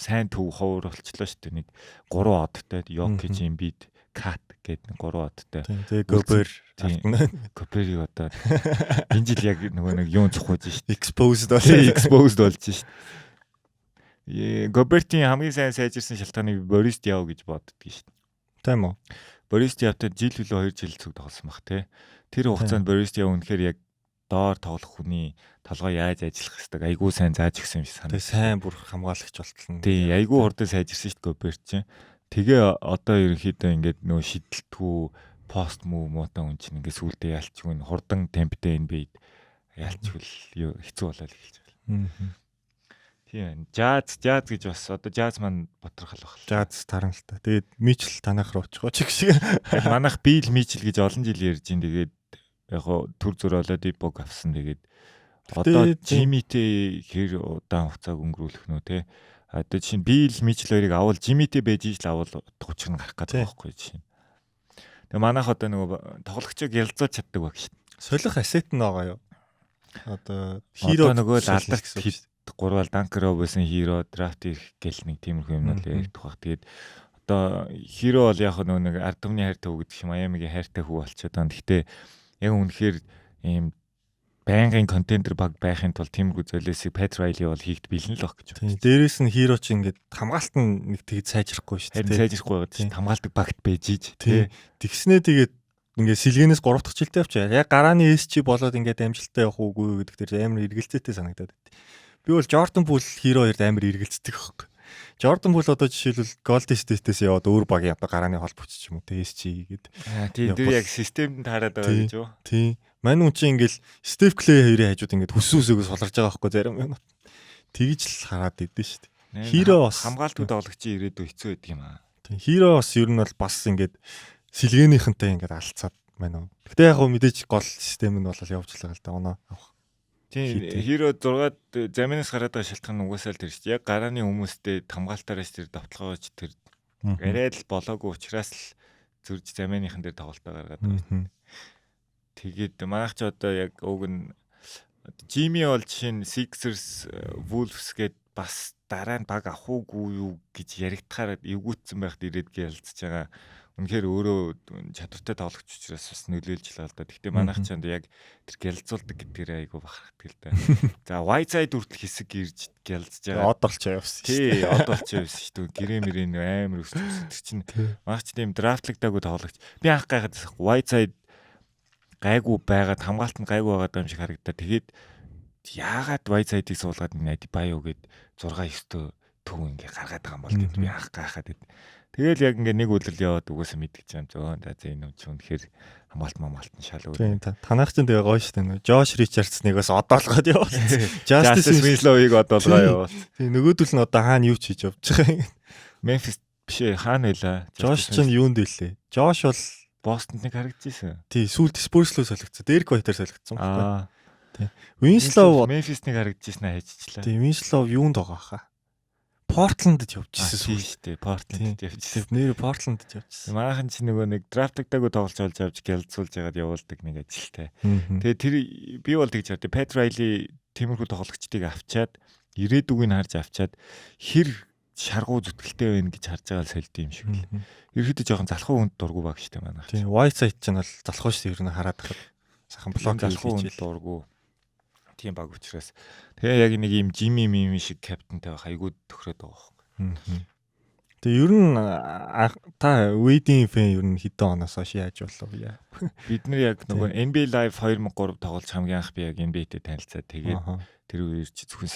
сайн төв ховор болчлоо шүү дээ. Нэг 3 одтой Jokic, Embiid, Cat гэдэг 3 одтой. Тэгээ Gobert Gobert одоо энэ жил яг нэг юун цохож шүү дээ. Exposed болж шүү дээ. Gobert-ийн хамгийн сайн сайжирсан шалтгааныг Boris Diaw гэж боддөг шүү дээ. Тийм үү? Boris Diaw-тай жил хөлөө 2 жил цуг тоглосон баг тий. Тэр хугацаанд Boris Diaw үнэхээр яг доор тоглох хүний толгой яаж ажиллах хэвээр айгүй сайн зааж өгсөн юм шиг санагдав. Тэгээ сайн бүр хамгаалагч болтол нь. Тий, айгүй хурдан сайжирсан шүү дээ Gobert чинь. Тэгээ одоо ерөнхийдөө ингээд нөө шидэлтгүү пост муу муутай хүн чинь ингээд сүултээ ялчгүй хурдан темптэй NBA ялчгүй хэцүү болоод эхэлж байна. Тийм. Jazz гэж бас одоо Jazz маань бодрохол баг. Jazz таран л та. Тэгээд Mitchell танах руу очихгоо чиг шиг. Манайх Bill Mitchell гэж олон жил ярьж ин тэгээд яг хоо төр зөрөөлөө дипог авсан тэгээд одоо Jimmy-тэй хэр удаан хугацааг өнгөрүүлэх нөө те. Одоо чинь Bill Mitchell хоёрыг авал Jimmy-тэй байж ижил авал туучих нь гарах гэдэг байхгүй чинь. Тэгээ манайх одоо нөгөө тоглогчоо гялзууч чаддаг баг шин. Солих ассет нь байгаа юу? Одоо Hero нөгөө л алдарч хит 3-аар Dunker Robinson Hero draft их гэл нэг тиймэрхүү юм л ярьдаг баг. Тэгээд одоо Hero бол яг нэг ард түмний хайртай хүү гэдэг шиг Miami-гийн хайртай хүү болчиход байна. Гэхдээ яг үнэхээр ийм байнгын контендер баг байхын тулд тиймэрхүү золиосыг Pat Riley бол хийгд бэлэн л баг гэж байна. Дээрээс нь Hero ч ингээд хамгаалт нь нэг тэгж сайжрахгүй шүү дээ. Сайжрахгүй байгаа чинь хамгаалдаг багт байж ийж. Тэгснээ тэгээд ингээд сэлгэнээс 3 дахь жилдээ авчаа. Яг гарааны SG болоод ингээд амжилттай явах уугүй гэдэг дээр амар эргэлзээтэй санагдаад. Би бол Jordan Poole Hero хоёрт амар эргэлздэг байхгүй. Jordan Poole одоо жишээлбэл Golden State-ээс яваад өөр багийн одоо гарааны холбогч ч юм уу SG гээд. Тийм тэр яг системд хараад байгаа гэж юу? Тийм. Мань хүн чинь ингээл Steph Clay хоёрын хажууд ингээд хүсүүсээгөө суларж байгаа байхгүй зарим юм. Тэгж л хараад идэв шүү дээ. Hero бас хамгаалтгүй тоглогчийн ирээдүй хэцүү байдаг юм аа. Тийм. Hero бас ер нь бол бас ингээд сэлгээнийхэнтэй ингээд алцаад байна уу. Гэтэ яг хөө мэдээж гол систем нь бол явж л байгаа л да оноо авах. Тийм Hero 6-ад заминаас гараад байгаа шалтгаан нь угаасаа л тэр шүү дээ. Яг гарааны хүмүүстэй хамгаалтаараа ч тэр давталгаач тэр арай л болоогүй учраас л зөрж заминыхан дээр тоглолтоо гаргаад байгаа. Тэгээд манайх ч одоо яг уг нь Jimmy бол жишээ нь Sixers, Wolves гээд бас дараа нь баг авах уугүй юу гэж яригдахаар эвгүүцсэн байхад ирээд гэлцэж байгаа. Үнэхээр өөрөө чадвартай тоглогч учраас бас нөлөөлж л да. Гэхдээ манайх ч яг тэр гялзуулдаг гэдгээр айгу бахархдаг л да. За Whiteside хүртэл хэсэг ирж гялзж байгаа. Од болчоо явсан шүү дээ. Тий, од болчоо явсан шүү дээ. Гэрэмэрийн амар өсч тэр чинь манайх ч тийм драфтлагдаагүй тоглогч. Би анх гайхаад Whiteside гайгүй байгаад хамгаалт нь гайгүй байгаа юм шиг харагдаа. Тэгээд яагаад Whiteside-ийг суулгаад Нади Баё гээд 6-9 төв ингээ гаргаад байгаа юм бол гэд би анх гайхаад байд. Тэгэл яг ингээ нэг үлрэл яваад угаасаа мэдгэж юм зөө. За энэ юм чи үнэхээр хамгаалт нь шал өөр. Тийм танах чинь тэгээ гоё шүү дээ. Josh Richardson-ыг бас одоолгоод явуулсан. Justice Winslow-ыг одоолгоо явуулсан. Тийм нөгөөдөл нь одоо хаана юу ч хийж явж байгаа юм. Memphis биш ээ хаана байлаа? Josh чинь юунд илээ? Josh бол Бостонд нэг харагдчихсэн. Тий сүүлд Spurs-лөө солигдсон. Derek White-аар солигдсон байна. Тий. Winslow Memphis-ыг харагдчихсан хайччлаа. Тий Winslow юунд байгаа хаа? Portland-д явчихсан шүү дээ. Portland-д явчихсан. Нэр Portland-д явчихсан. Манайхан чи нөгөө нэг драфтагдаагүй тоглож олж авч гялцуулж яагаад явуулдаг нэг ажилтай. Тэгээ тэр би бол тэгж бодъё. Pat Riley тиймэрхүү тоглогчдыг авчаад ирээдүгийг харж авчаад хэр шаргуу зүтгэлтэй байна гэж харж байгаа л солид юм шиг л. Ерөөдөө жоохон залхуу хүнд дургу баг штэ манайх. Тийм Whiteside ч нь бол залхуу штэ ер нь хараад хахад сайхан блок залхуу хүнд дургу. Тийм баг учраас. Тэгээ яг нэг юм Jimmy Mimi шиг капитантай байх айгуу төхрөөд байгаа байхгүй. Тэгээ ер нь та Wade-ийн фэн ер нь хэдэн оноос хойш яаж болов яа. Бид нар яг нөгөө NBA Live 2003 тоглож хамгийн анх би яг NBA-тэй танилцаад тэгээд тэр үеэр чи зөвхөн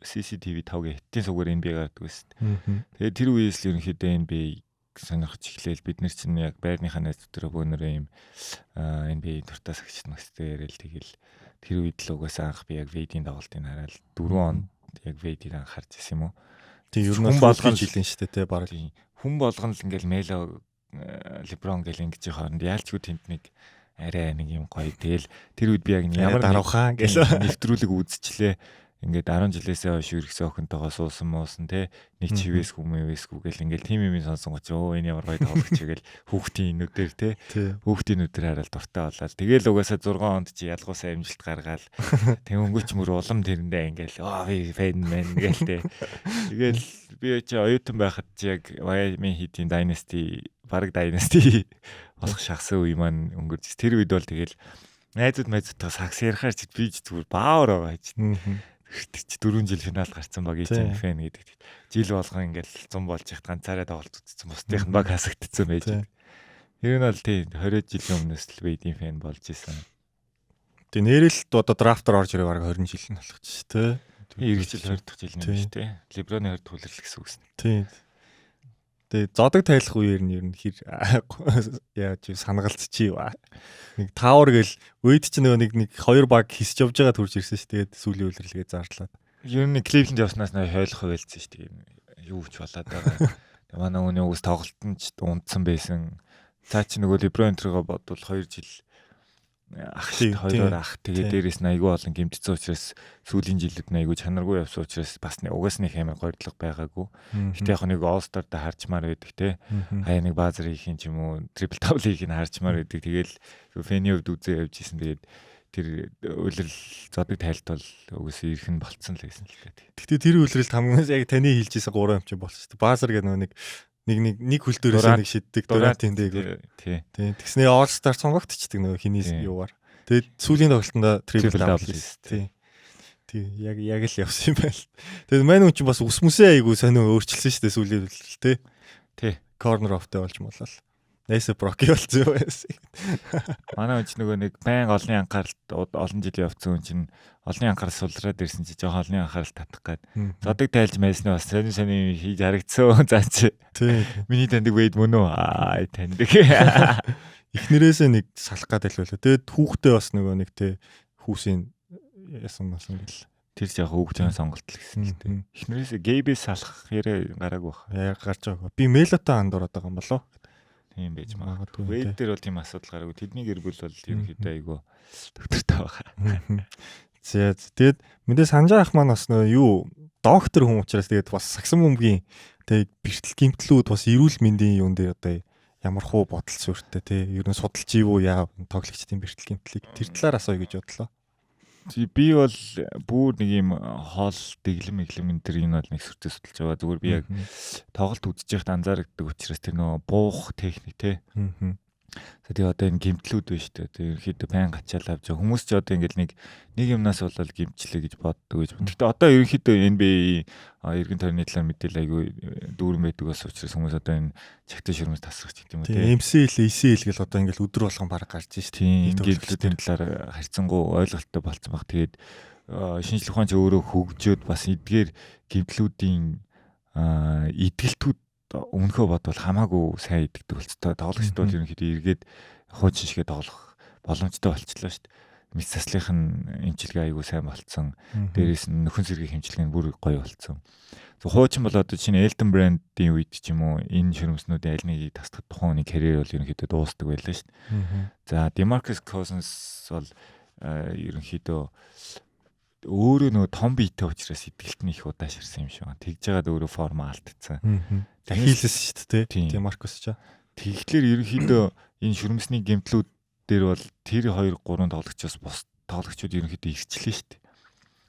CCTV 5-гийн хиттийн сугаар NBA гардаг байсан. Тэгээд тэр үеэс л ерөнхийдөө NBA сонирхож эхлээл бид нар чинь яг байрныхаа найз дотор бөөнөрөө юм NBA дуртаас агч настай яриад тэгэл тэр үед л угаасаа анх би яг Wade-ийн тоглолтыг хараад 4 онд яг Wade-ийг анхаарч ирсэн юм уу. Тийм ер нь болгон жилийн штэ те баг. Хүн болгон л ингээл Melo LeBron гэл ингэж хооронд яалчгүй тэнд нэг арай нэг юм гоё. Тэгэл тэр үед би яг ямар дарахаа гэл нэвтрүүлэг үзчихлээ. Ингээд 10 жилээсээ хойш өргөсөн охинтойгоо суусан муусан те нэг чивээс хүмүүвэсгүй гэл ингээл тим юм сонсон гоч өө энэ ямар гоё тоглогч гэл хүүхдийн нүдээр те хүүхдийн нүдээр хараад дуртай болоод тэгэл угаасаа 6 онд чи ялгуусаа амжилт гаргаал тэнгөч мөр улам тэрэндээ ингээл би фэн мэн гэл те тэгэл би чи оюутан байхад чи яг Miami Heat-ийн Dynasty баг Dynasty болох шахсан үе маань өнгөрч тэр үед бол тэгэл найзуудтайгаа сакс ярихаар чи би зүгээр баавар байгаа чи 4 жил финал гарсан баг ийм фэн гэдэг. Жил болгон ингээл 100 болж яхад ганцаараа тоглолт үзсэн. Бусдынх нь баг хасагдсан байж. Тэр нь бол тийм 20 жилийн өмнөөс л Wade-ийн фэн болж исэн. Тэгээ нэрэл одоо драфтаар орж ирээ баг 20 жил нь болох ч тий. Ирэх жил 20 дахь жил нь шүү дээ. LeBron-ы 20 хүлэрл гэсэн үг юм. Тийм. Тэгээ зодог тайлах үеэр нь ер нь хэр яаж санагалцчих юу. Нэг таавар гэл Wade ч нэг 2 баг хисч явж байгаа төрж ирсэн шүү. Тэгээд сүүлийн үлрэлгээ зарлаад. Ер нь Cleveland явснаас нь хойлох байлцсан шүү дээ. Юу ч болоод байгаа. Манай өөний уус тоглолтод ч унтсан байсан. Цаа чи нөгөө LeBron тэргээ бодвол 2 жил ах шиг хоёроор ах тэгээ дээрээс нь айгүй олон гэмтсэн учраас сүүлийн жилүүд нь айгүй чанаргүй явсан учраас бас угаас нэг хэмээр гордлого байгаагүй. Гэтэ яг нэг All Star-та харчмаар байдаг те. Хаяа нэг базар хийх юм ч юм уу, triple double хийх нь харчмаар байдаг. Тэгэл фэний хувьд үзээ явж исэн. Тэгээд тэр үлрэл зодог тайлт бол угсаа ирэх нь болцсон л байсан л дээ. Гэтэ тэр үлрэлт хамгийн яг таны хэлжсэн 3 юм чинь болчихсон. Базар гэх нэг хөл дээрээс нэг шиддэг Durant-ийн дээгүүр. Тий. Тэгснээ All Star сонгогдчихдаг нөгөө хинээс юугаар. Тэгээд сүүлийн тоглолтод triple double хийсэн. Тий. Яг л явсан юм байл. Тэгээд мань хүн чинь бас ус мүсээ айгу сонио өөрчилсөн шүү дээ сүүлийн үлрэл тий. Тий. Corner off-тэй болж молол. Нэсэ Brock болсон юм байсан. Манай хүн нөгөө нэг байн олонний анхааралд олон жил явцсан хүн чинь олонний анхаарал сулраад ирсэн чи жоохон олонний анхаарал татах гээд зодог тайлж майснаа бас сони хийж харагдсан заач. Тий. Миний таньдаг Wade мөн үү? Таньдаг. Эхнэрээсээ нэг салах гэдэг л байлаа. Тэгээд хүүхдээ бас нөгөө нэг те хүүсийн ясан гэл. Тэр яг хүүхдийн сонголт л гэсэн л дээ. Эхнэрээсээ гейбээс салах ярэ гараагүй баха. Яг гарч байгаа. Би Meloтой андуураад байгаа юм болоо. Тийм байж магадгүй. Wade дээр бол тийм асуудал гараагүй. Тэдний гэр бүл бол ерөнхийдөө айгүй төвтөртэй байгаа. За тэгээд мэдээ санжаа ах маань бас нөө юу доктор хүн учраас тэгээд бас сагсан бөмбөгийн тэгээд бэртэл гимтлүүд бас эрүүл мэндийн юун дээр одоо ямар хуу бодол суурьтай те ер нь судалж ивүү яа тоглогчдын бэртэл гимтлийг тэр талаар асууя гэж бодлоо. Би бол бүр нэг юм хоол дэглэм энэ төр энэ бол нэг сүртэй судалж байгаа. Зүгээр би яг тоглолт үзэж байхад анзаардаг учраас тэр нөө буух техник те. Тэгээ одоо энэ гимтлүүд байна шүү дээ. Тэгээ ерөнхийдөө байн гачаал авч байгаа. Хүмүүс ч одоо ингээл нэг юмнаас болол гимчлээ гэж боддог гэж. Гэхдээ одоо ерөнхийдөө NBA эргэн тойрны талаар мэдээлэл айгүй дүүрэн байдаг бас учраас хүмүүс одоо энэ чагтаа ширмэс тасрах гэдэг юм уу тийм. MCL, ECL гэл одоо ингээл өдөр болгон баг гарч шүү дээ. Тийм гимтлүүдийн талаар харьцангуй ойлголттой болцсон баг. Тэгээд шинжлэх ухаанч өөрөө хөгжөөд бас эдгээр гимтлүүдийн идгэлтүүд өмнөхөө бодвол хамаагүй сайн идэгдэг болцтой. Тоглогчд бол ерөнхийдөө эргээд хуучин шигээ тоглох боломжтой болчихлоо шүү дээ. Мэс заслынх нь эмчилгээ аягүй сайн болцсон. Дээрээс нь нөхөн сэргийн хэмжлэг нь бүр гоё болцсон. Хуучин бол одоо чинь Elton Brand-ийн үед ч юм уу энэ ширмэснүүдийн аль нэгийг тасдах тухайн хүний карьер бол ерөнхийдөө дуустдаг байлаа шүү дээ. За DeMarcus Cousins бол ерөнхийдөө өөрөө нөгөө том биетэй учраас идгэлт нь их удааширсан юм шиг байна. Тэгж жагаад өөрөө форма алдсан. Ахиллес шүү дээ. Тийм Маркус ч. Тэгэхээр ерөнхийдөө энэ шүрмэсний гэмтлүүд дээр бол тэр 2-3 тоглогчоос бус тоглогчид ерөнхийдөө ирчлээ шүү дээ.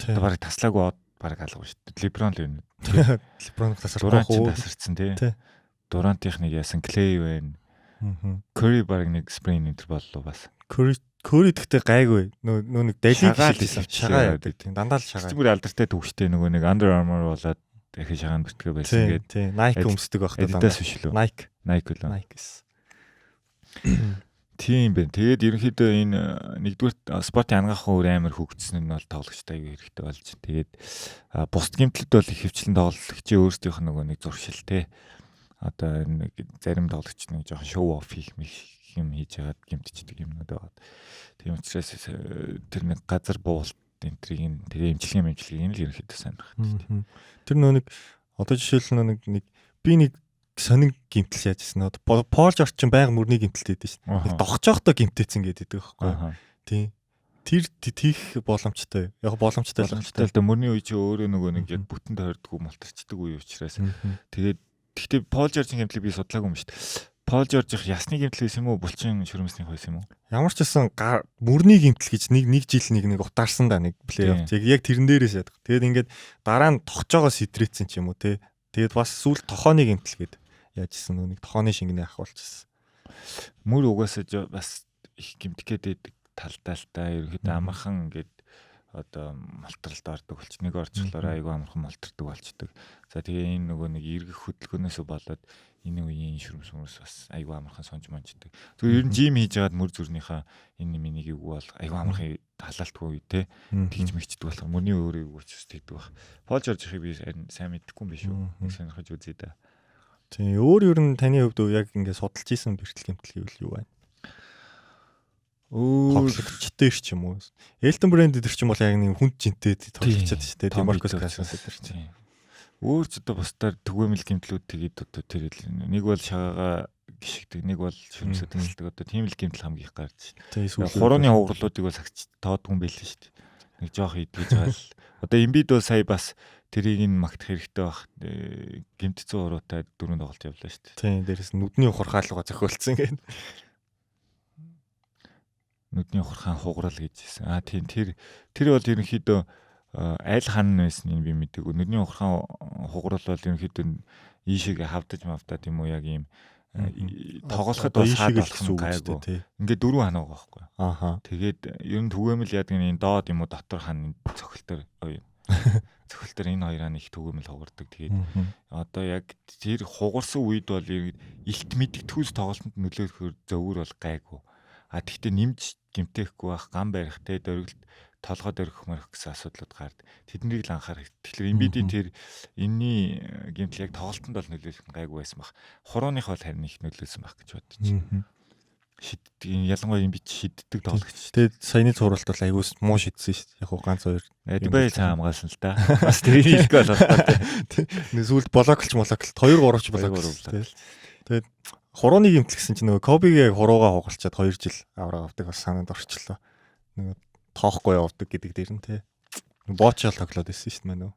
Одоо бараг таслаагүй бараг алга шүү дээ. LeBron л юм. LeBron тасарсан тий. Durant-ийнх нэг ясан Clay байна. Curry бараг нэг sprain энэ боллоо бас. Curry гэхдээ гайгүй. Нөө нэг далиг шилжсэн. Шагаа яадаг тийм. Дандаа л шагаа. Зүгээр алдартай төвчтэй нөгөө нэг Under Armour болоод дахин шагаан бүртгээ байсан гэдэг. Тийм. Nike өмсдөг байх таа. Adidas биш лөө. Nike лөө. Nike-с. Тийм байна. Тэгээд ерөнхийдөө энэ нэгдүгээр спортын ангаахын өөр амар хөгжсөн нь бол тоглогчтой аюу хэрэгтэй болж. Тэгээд бусд гэмтлүүд бол их хвчлэн тоглогчийн өөрсдийнх нь нөгөө нэг зуршилтэй. Одоо нэг зарим тоглогч нэг жоохон шоу оф хийх юм хийж яагаад гэмтчихдэг юмнууд байгаа. Тийм учраас тэр нэг газар буулт энтрийг тэгээ имчилгээ л ерөнхийдөө сонирх. Тэр нэг одоо жишээл нэг би нэг сонин гимтэл яажсэн. Одоо Пол Жорж чинь байнга мөрний гимтэлтэй байдаг шүү дээ. Нэг догч явахдаа гимтээцэн гэдэг байхгүй. Тийм. Тэр тийх боломжтой. Яг боломжтой л л мөрний үе чи өөрөө нөгөө нэг яг бүтэн тойрдгоо мултарчдаг үе учраас. Тэгээд гэхдээ Пол Жоржийн гимтлийг би судлаагүй юм шүү дээ. Пол Жорж их ясны гимтэл байсан юм уу? Булчин шүрмэсний байсан юм уу? Ямар ч гэсэн мөрний гимтэл гэж нэг жил нэг утаарсан да нэг плей-офф. Яг тэрэн дээрээс яадаг. Тэгээд ингээд дараа нь тогчоогоо сэтрээцсэн ч юм уу те. Тэгээд бас сүүл тохооны гимтэл гээд яажсэн нэг тохооны шингэний ах болчихсон. Мөр угаасаа бас их гимтгэхэд байдаг талдаа л та ерөөхдөө амархан ингээд одоо малтаралд ордог болч нэг орчлоор айгүй амархан малтардаг болчдөг. За тэгээ энэ нөгөө нэг эргэх хөдөлгөөнөөс болоод энэ үеийн шүрмс бас айгүй амархан сонж монждаг. Зүгээр ер нь жим хийж байгаад мөр зүрнийхаа энэ минийг юу бол айгүй амархан халаалтгүй те тэгж мэгчдэг болохоор мөрний өөрийг үуч тэгдэг баг. Пол Жоржийг би сайн мэдхгүй юм биш үү? Нэг сонирхож үзье да. Тийм өөр нь таны хувьд яг ингээд судалж исэн бэрхтэл гэмтэл гэвэл юу байна? Тоглогчтой ч юм уу. Элтон брэнд дээр ч юм бол яг нэг хүнд жинтэй тоглогчтой шүү дээ. Маркус Касас дээр чинь. Өөр ч одоо бусдаар түгээмэл гэмтлүүд тэгээд одоо тэр нэг бол шагаага гიშгдэг, нэг бол шүмсэд тэлдэг. Одоо тийм л гэмтэл хамгийн их гарч байна. Хурууны хугарлуудыг бол сагч тоодгүй юм байл шүү дээ. Нэг жоох идгэж байгаа л. Одоо Эмбид бол сая бас тэрийг нь магтах хэрэгтэй байх. Гэмт 100 уруутай 4 тоглолт явлаа шүү дээ. Тийм, дээрэс нүдний ухархаалга зохиолцсон гэдэг. Нүдний ухархаан хугарал гэжсэн. Тийм тэр бол ерөнхийдөө айл хан байсан юм би мэдээгүй. Нүдний ухархаан хугарал бол ерөнхийдөө ийшээ хавдаж мавдаад юм уу яг ийм тоглоход бас хаад болох юм гайгүй. Ингээд 4 ханаа байгаа байхгүй. Тэгээд ер нь түгээмэл яадаг энэ доод юм уу дотор хан цохилтор цохилтор энэ хоёраа нэг түгээмэл хугардаг. Тэгээд одоо яг тэр хугарсан үед бол илт мэдих төс тоглолтод нөлөөлөхөөр зөвөр бол гайгүй. Тэгтээ нэмж гимтэхгүй байх, гам барих, дөрвөлт толгой дөрөх мөрөх гэсэн асуудлууд гард. Тэднийг л анхаарах. Тэгэхээр Эмбидийн тэр энэний гимтэл яг тоглолтод бол нөлөөлөх нь гайгүй байсан баг. Хурууных бол харин их нөлөөлсөн баг гэж бодож байна. Шиддэг ялангуяа Эмбид шиддэг тоглогч. Тэгээд саяны цувралт бол аягүй муу шидсэн шүү дээ. Яг уу ганц хоёр. Дубай цаа хамгаалсан л да. Бас тэрийг хэлэхгүй болоо. Сүүлд блоклч 2 3 ч блоклч. Тэгээд хурууны гимтэл гэсэн чинь нөгөө Кобигээ хуруугаа хугалчаад 2 жил авраг авдаг бас санаанд орчлоо. Нөгөө тоохгүй явдаг гэдэг дээр нь те. Боочаал тоглоод байсан шүү дээ нөө.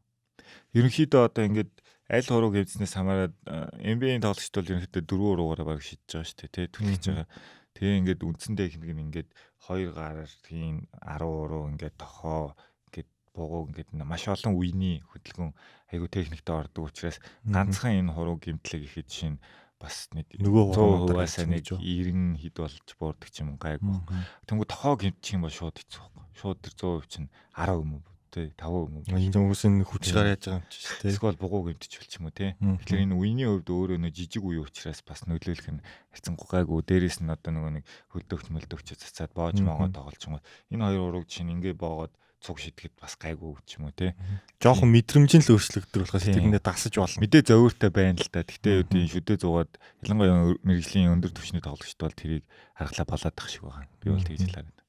Ерөнхийдөө одоо ингээд аль хуруу гимтснээс хамаарат NBA-ийн тоглогчд бол ерөнхийдөө 4 уруугаараа баг шидэж байгаа шүү дээ те. Түлхэж байгаа. Тэгээ ингээд үндсэндээ их нэг ингээд 2 гараар тийм 10 уруу ингээд тохоо ингээд бугуу ингээд маш олон үений хөдөлгөөн айгу техниктэй ордог учраас ганцхан энэ хуруу гимтлэг ихэд шин бас нэг нөгөө хуваасаа нэг 90 хэд болж буурдаг ч юм гайгүй. Тэнгүү тохоо гимтчих юм бол шууд хэцүү байхгүй. Шууд тэр 100% чинь 10 юм уу тий 5 юм уу. Энэ хүмүүсийн хүчээр яаж байгаа юм чи тий. Эсвэл бугуу гимтчих болчих юм уу тий. Тэгэхээр энэ үений хувьд өөрөө нэг жижиг үе учраас бас нөлөөлөх нь хайцангуй гайгүй. Дээрээс нь одоо нөгөө нэг хөлдөгч мөлдөгч цацаад боож моогоо тоглож юм. Энэ хоёр урууг чинь ингээ боогоод цуг шидэхэд бас гайгүй ч юм уу те. Жохон мэдрэмжийн л өөрчлөгдөж болохоос тэрэндээ дасаж болно. Мэдээ зөөвөртэй байна л та. Гэхдээ үүдийн шүдээ зугаад ялангуяа мэрэгжлийн өндөр түвшний тоглогчд бол тэрийг харгалаа болоод тах шиг байгаа. Би бол тэгж хэлээд байна.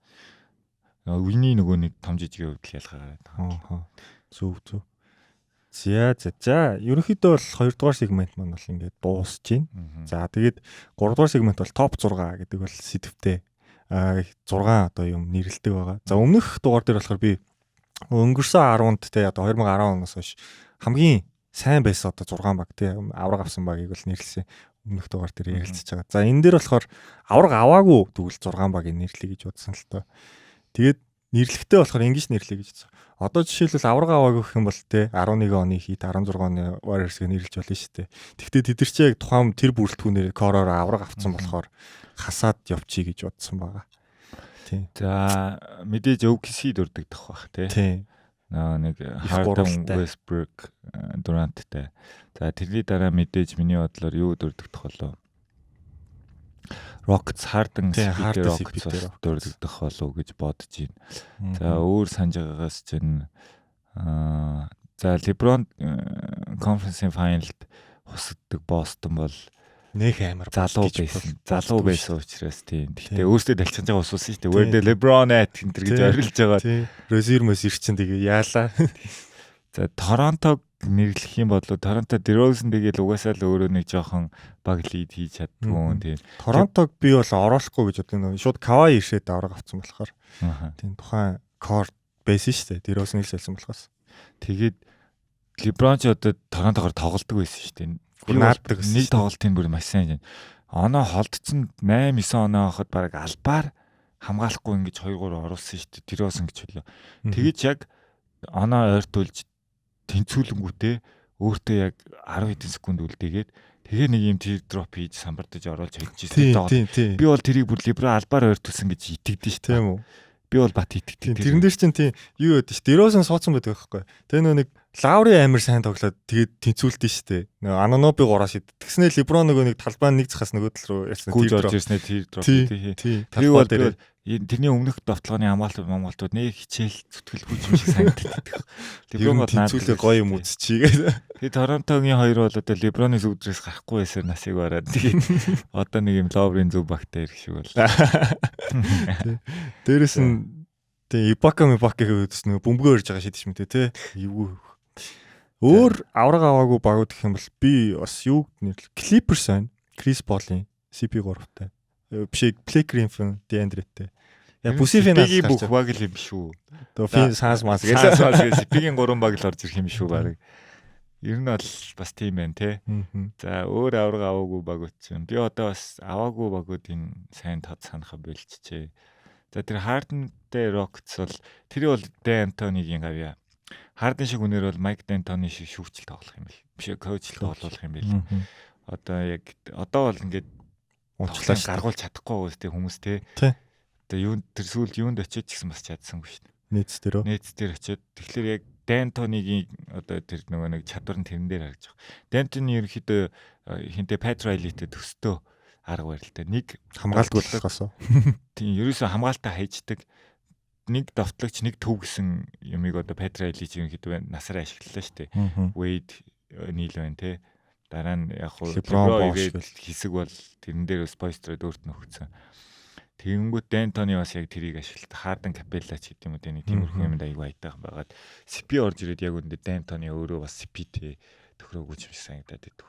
Үний нөгөө нэг том жижиг хувьд ялгаа гараад. Зөв. За. Ерөнхийдөө бол 2 дугаар сегмент маань бол ингээд дуусж байна. За тэгээд 3 дугаар сегмент бол топ 6 гэдэг бол сэдвтэй 6 одоо юм нэрлэлтэй байгаа. За өмнөх дугаар дээр болохоор би өнгөрсөн 10-нд те одоо 2010 оноос хойш хамгийн сайн байсан одоо 6 баг те авраг авсан багийг бол нэрлсэн. Өмнөх дугаар дээр ярилцж байгаа. За энэ дээр болохоор авраг аваагүй тэгвэл 6 багийг нэрлэе гэж бодсон л тоо. Тэгээд нэрлэхтэй болохоор ингэж нэрлэе гэж бодсон. Одоо жишээлбэл авраг аваагүй гэх юм бол те 11 оны Heat 16 оны Warriors-ыг нэрлэж болно шүү дээ. Тэгвэл тэд нар чи яг тухайн тэр бүрэлдэхүүнээр короор авраг авцсан болохоор хасаад явчих гэж бодсон байгаа. Тийм. За мэдээж OKC дурддагдах бах тий. нэг Harden, Westbrook, Durant-тай. За тэрний дараа мэдээж миний бодлоор юу дурддах болов? Rockets Harden Rockets дурддах болов гэж бодож байна. За өөр санаж байгаагаас чинь за LeBron conference finalд хусагддаг Boston бол нэг амар залуу байсан учраас тийм. Гэхдээ өөрсдөө далчилж байгаа усуулсан шүү дээ. Where the LeBron at энэ гэж орилж байгаа. Тийм. Reserve-мөс ирчин тэгээ яалаа. За Торонтог нэрлэх юм бол Торонто DeRozan тэгэл угаасаа л өөрөө нэг жоохон баг лид хийж чаддгүй тийм. Торонтог би бол оруулахгүй гэж боддог. Шууд Kawhi иршээд авраг авсан болохоор. Тийм тухайн court байсан шүү дээ. DeRozan ил салсан болохоос. Тэгээд LeBron ч одоо Торонтогоор тоглолдог байсан шүү дээ. Нааддаг нэг тоглолтын бүр маш сайн. Оноо холдсон 8-9 оноо хахад баг албаар хамгаалахгүй ингэж 2-3 оруулсан шүү дээ. DeRozan гэж хэлээ. Тэгэж яг оноо ойртуулж тэнцүүлэнгүүтээ өөртөө яг 10 хэдэн секунд үлдээгээд тэгээ нэг юм tear drop хийж самбардаж оруулж хэлчихсэн. Би бол тэрийг бүр LeBron албаар ойртуулсан гэж итгэдэж шүү дээ. Тийм үү. Би бол бат итгэдэг. Тэрэн дээр чинь тийм юу ядчих. DeRozan суудсан байдаг байхгүй. Тэгээ нэг Лаури амар сайн тоглоод тэгээд тэнцүүлдэ штэ. Нөгөө Anunoby 3-аас шид. Тэгснэ LeBron нөгөө нэг талбай нэг захаас нөгөө тал руу ярьсан. Гүйж орж ирснээр tear drop тий. Талбай дээр тэрний өмнөх давталгааны хамгаалтууд нэг хичээл зүтгэлгүй юм шиг санагддаг. LeBron бол тэнцүүлээ гоё юм үзчихийгээ. Тэгээ Торонтогийн хоёр бол одоо LeBron-ы зүудрээс гарахгүй байсаар насыг бараад тэгээд одоо нэг юм Lowry-ийн зүв багтаа ирэх шиг бол. Дээрээс нь тэгээ Ibaka гэдэг нэг бөмбөгөө ирж байгаа шийдэж мэт те. Эвгүй. Өөр авраг аваагүй багууд гэх юм бол би бас юу нэрлээ. Clippers байна. Chris Paul-ийн CP3-тай. Биш Blake Griffin, DeAndre-тэй. Яг бүсийн финал гарч бүх баг л юм шүү. Тэгээ санс мас гэлээ. CP-ийн 3 баг л орж ирэх юм шүү баг. Ер нь бол бас тийм байна те. За өөр авраг аваагүй багууд чинь. Би одоо бас аваагүй багуудын сайн тод санахаа болчихжээ. За тэр Harden-тэй Rockets бол тэр бол D'Antoni-гийн гавья. Harden шиг үнээр бол Mike D'Antoni шиг шүүгчл тоглох юм бэл. Биш коучлал тоглох юм бэл. Одоо бол ингээд унчлаа гаргуулж чадахгүй гоос те хүмүүс те. Одоо юу тэр сүүлд юунд очиж гэсэн бас чадсангүй шүү дээ. Нийт дээр очиод тэгэхээр яг D'Antoni-гийн одоо тэр нөгөө нэг чадвар нь тэрэн дээр харагдаж байгаа. D'Antoni ерөнхийдөө хинтээ Pat Riley-тэй төстөө арга барилтай. Нэг хамгаалтгүй болохоос. Тийм ерөөсөө хамгаалтаа хайждаг. Нэг давтлагч нэг төв гэсэн юмыг одоо Pat Riley чинь ерөнхийдөө насаараа ашиглалаа шүү дээ. Wade нийл байна те. Дараа нь яг хуу хэсэг бол тэрэн дээр спойстрод өөрт нь өгсөн. Тэгэнгүүт D'Antoni бас яг тэрийг ашиглалт Harden Capella ч гэдэг юм уу нэг тиймэрхүү юмд аягүй айтайхан байгаад CP орж ирээд яг үндэ D'Antoni өөрөө бас CP-тэй төхрөөгүй юм шиг санагдаад байдаг.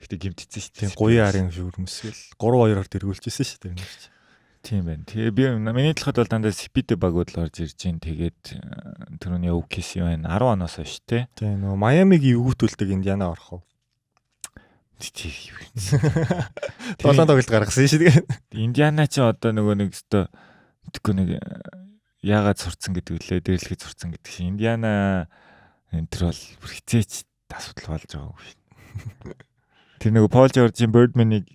Гэтэ гимтцсэн шүү дээ. Гуйн арын шүүрмсгэл 3-2-оор тэргүүлжсэн шүү дээ. Тийм байна. Тэгээ би миний талхад бол дандаа CP-тэй багууд л орж ирж байна. Тэгээд түрүүний OKC байна. 10 оноос хойш те. Тийм нөгөө Майамиг эвгүүтүүлдэг Индиана орох уу? 7 тоглолт гаргасан шүү дээ. Индиана ч одоо нөгөө нэг өстө мэдгүй нэг яагаад сурцсан гэдэг лээ, дээрлэхэд сурцсан гэдэг шиг. Индиана энэ төр бол хизээч асуудал болж байгаа юм шиг. Тэр нөгөө Paul George-ийн Birdman-ыг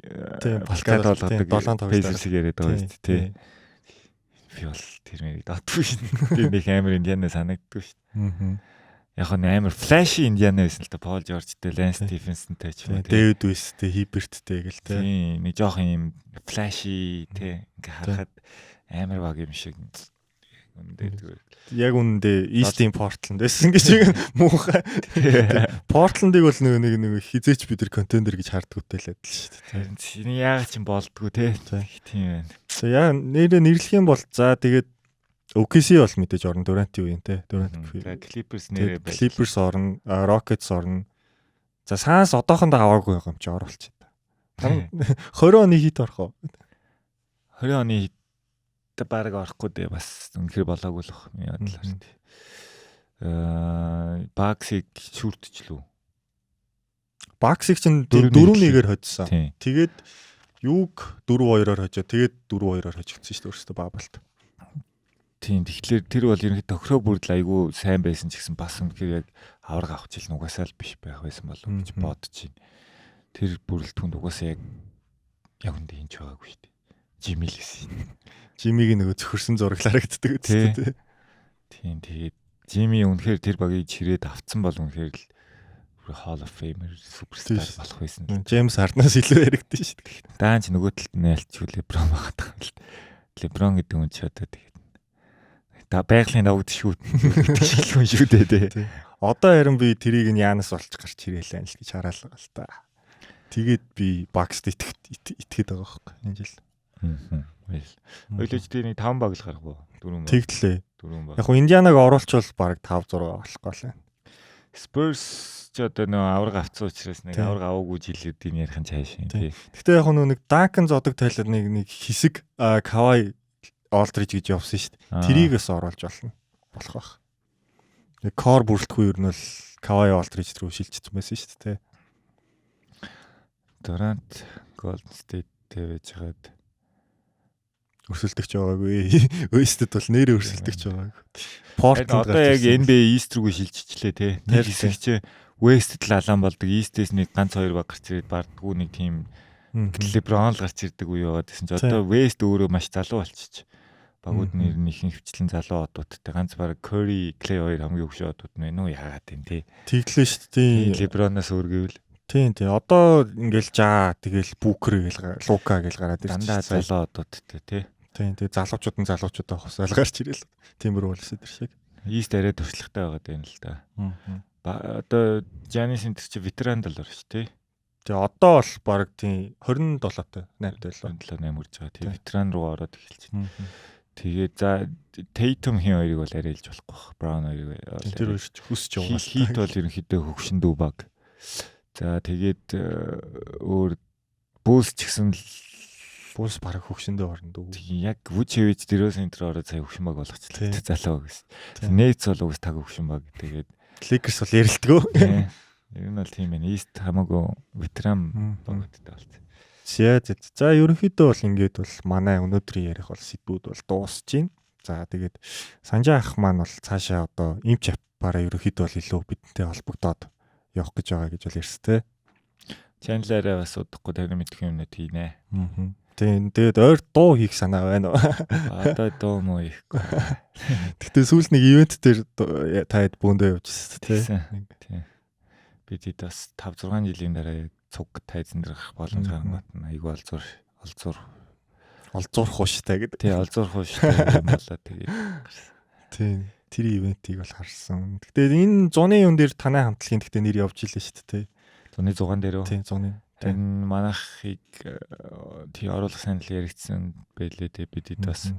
балкад болгодог Pacers-ийг яриад байгаа шүү дээ. Би бол тэр мэрийг датгүй шин. Би нэг амар Индиана санагддаг шүү. Яг нь амар флаши Индиана байсан л та Paul George-тэй, Lance Stephenson-тэй ч юм уу. David West-тэй, Hibbert-тэй гэл те. Тийм, нэг жоохон юм флаши те ингээ харахад амар баг юм шиг. Яг үндэ East-ийн Portland байсан гэж муухай. Portland-ыг бол нэг хизээч бид нар контендер гэж хардгүйтэй л адил шүү дээ. Чиний яагаад ч болдгоо те. Тийм байна. За яа нэрээ нэрлэх юм бол за тэгээд OKC бол мэдээж орно Durant-ийн үеийн те. Durant. Clippers нэрээ байж. Clippers орно, Rockets орно. За Suns одоохондоо аваагүй байгаа юм чи оруулчих та. 20 оны хит орох уу? 20 оны хит баг орохгүй дээ бас үнэхээр болоогүй л баг миний бодлоор тий. Bucks-ыг шүртчихлүү. Bucks-ыг чинь 4-1-ээр хоцсон. Тэгээд юуг 4-2-оор хожоо. Тэгээд 4-2-оор хожигдсон шүү дээ өөртөө Bubble-т. Тийм тэгэхээр тэр бол ерөнхийдөө тохироо бүрдэл айгүй сайн байсан ч гэсэн бас үнэхээр яг авраг авах жил нугасаа л биш байх байсан болов гэж бодож байна. Тэр бүрэлдэхүүнд угаасаа яг үндэ хинч байгаагүй шүү дээ. Jimmy л гэсэн. Jimmy-г нөгөө зөвхөрсөн зураг харагддаг үстэй. Тийм тэгээд Жими үнэхээр тэр багийг чирээд авцсан бол үнэхээр л Hall of Famer суперстар болох байсан л. Джеймс Харднаас илүү яригдсан шүү дээ. Даанч нөгөө талд нь ялчгүй LeBron байгаа юм л. LeBron гэдэг хүн ч одоо тэгээд та байгалийн давд шүү. Итгэжлгүй шүү дээ. Одоо харин би тэрийг нь Янас олж гарч ирээлээ л гэж хараалгаа л та. Тэгээд би Bucks-д итгээд байгаа байхгүй энэ жил. Ойлож тэрний 5 баг л гарах уу? 4 баг. Тэгтлээ. 4 баг. Яг хуу Индианаг оруулчвал баг 5 6 болохгүй л байна. Spurs ч одоо нөө авраг авцсан учраас нэг авраг аваагүй жилүүдийн ярих нь цааш юм тий. Гэхдээ яг нэг Duncan зодог тайлбар нэг хэсэг Kawhi Aldridge гэж явсан шүү дээ. Тэрийг бас оруулж болно. Болох байх. Нэг core бүрэлдэхүүн ер нь бол Kawhi Aldridge рүү шилжчихсэн байсан шүү дээ. Durant Golden State тавьж хагаад өрсөлдөгч байгаагүй. West-д бол нэрээ өрсөлдөгч байгаагүй. Portland одоо яг NBA East рүүгээ шилжчихлээ тий. Тэр хэсэг чи West-д л алаан болдог. East-ээс нэг ганц 2 баг гарч ирээд бардггүй нэг тим LeBron л гарч ирдэг үе яваад гэсэн чи одоо West өөрөө маш залуу болчих. Багууд нь ер нь ихэнх хвчлэн залуу одуудтай ганц баг Curry, Clay хоёр хамгийн өгшөө одууд нь байна уу яагаад юм тий. Тэглээ шүү дээ. LeBron-аас өөргөөл. Тийм. Одоо ингээл тэгэл Booker гээл Luka гээл гараад ирж дандаа залуу одуудтай тий. Тийм. Залуучуудаа хосаал гарч ирээл. Тиймэр уулсад ир шиг. East арай туршлагатай байгаа юм л да. Одоо Giannis энэ чи ветеран л орш тий. Тэгээ одоо бол баг тийм 27-тай 8-тай л 7-8 үрж байгаа. Тэгээ ветеран руу ороод эхэлж байна. Тэгээ за Tatum хин хоёрыг бол арай илж болохгүй бах. Brown хоёрыг тэр үеч хүсч яваа. Хит бол ерөнхийдөө хөвшин дүү баг. За тэгээд өөр Bulls ч гэсэн Bulls баг хөвшөндөө орно дүү. Яг Vucevic дөрөс энтер ороод сая хөвшин баг болгочлаа. Залуу гэсэн. Nets бол уус таг хөвшин баг. Тэгээд Lakers бол ярилтгөө. Ер нь бол тийм байна. East хамаагүй ветеран багттай болсон. За ерөнхийдөө бол ингээд бол манай өнөөдрийн ярих бол сэдвүүд бол дуусж байна. За тэгээд Санжаа ах маань бол цаашаа одоо имч апаараа ерөнхийдөө бол илүү бидэнтэй холбогдоод явах гэж байгаа гэж бол ярьстэй. Чанлаараа бас удахгүй тавина мэдэх юм нэ тийнэ. Тэгээд ойр дуу хийх санаа байна уу? Одоо дуу муу хийхгүй. Гэхдээ сүүлд нэг ивент дээр таад бөөндөө явжсэн тий. Бид бас 5 6 жилийн дараа цуг тайзан дээр гарах боломж гаргах нь айгүй олзуурах ууштай гэдэг. Тий, олзуурах ууштай юм болоо тэгээд. Тий. Тэр ивентийг бол харсан. Гэхдээ энэ зуны юм дээр танай хамтлагийн гэхдээ нэр явж илээ шүү дээ тий. Зуны 100 дээр үү? Тий, зуны. Энэ манайхыг тий оруулах санал яригдсан байлээ тий. Бид бас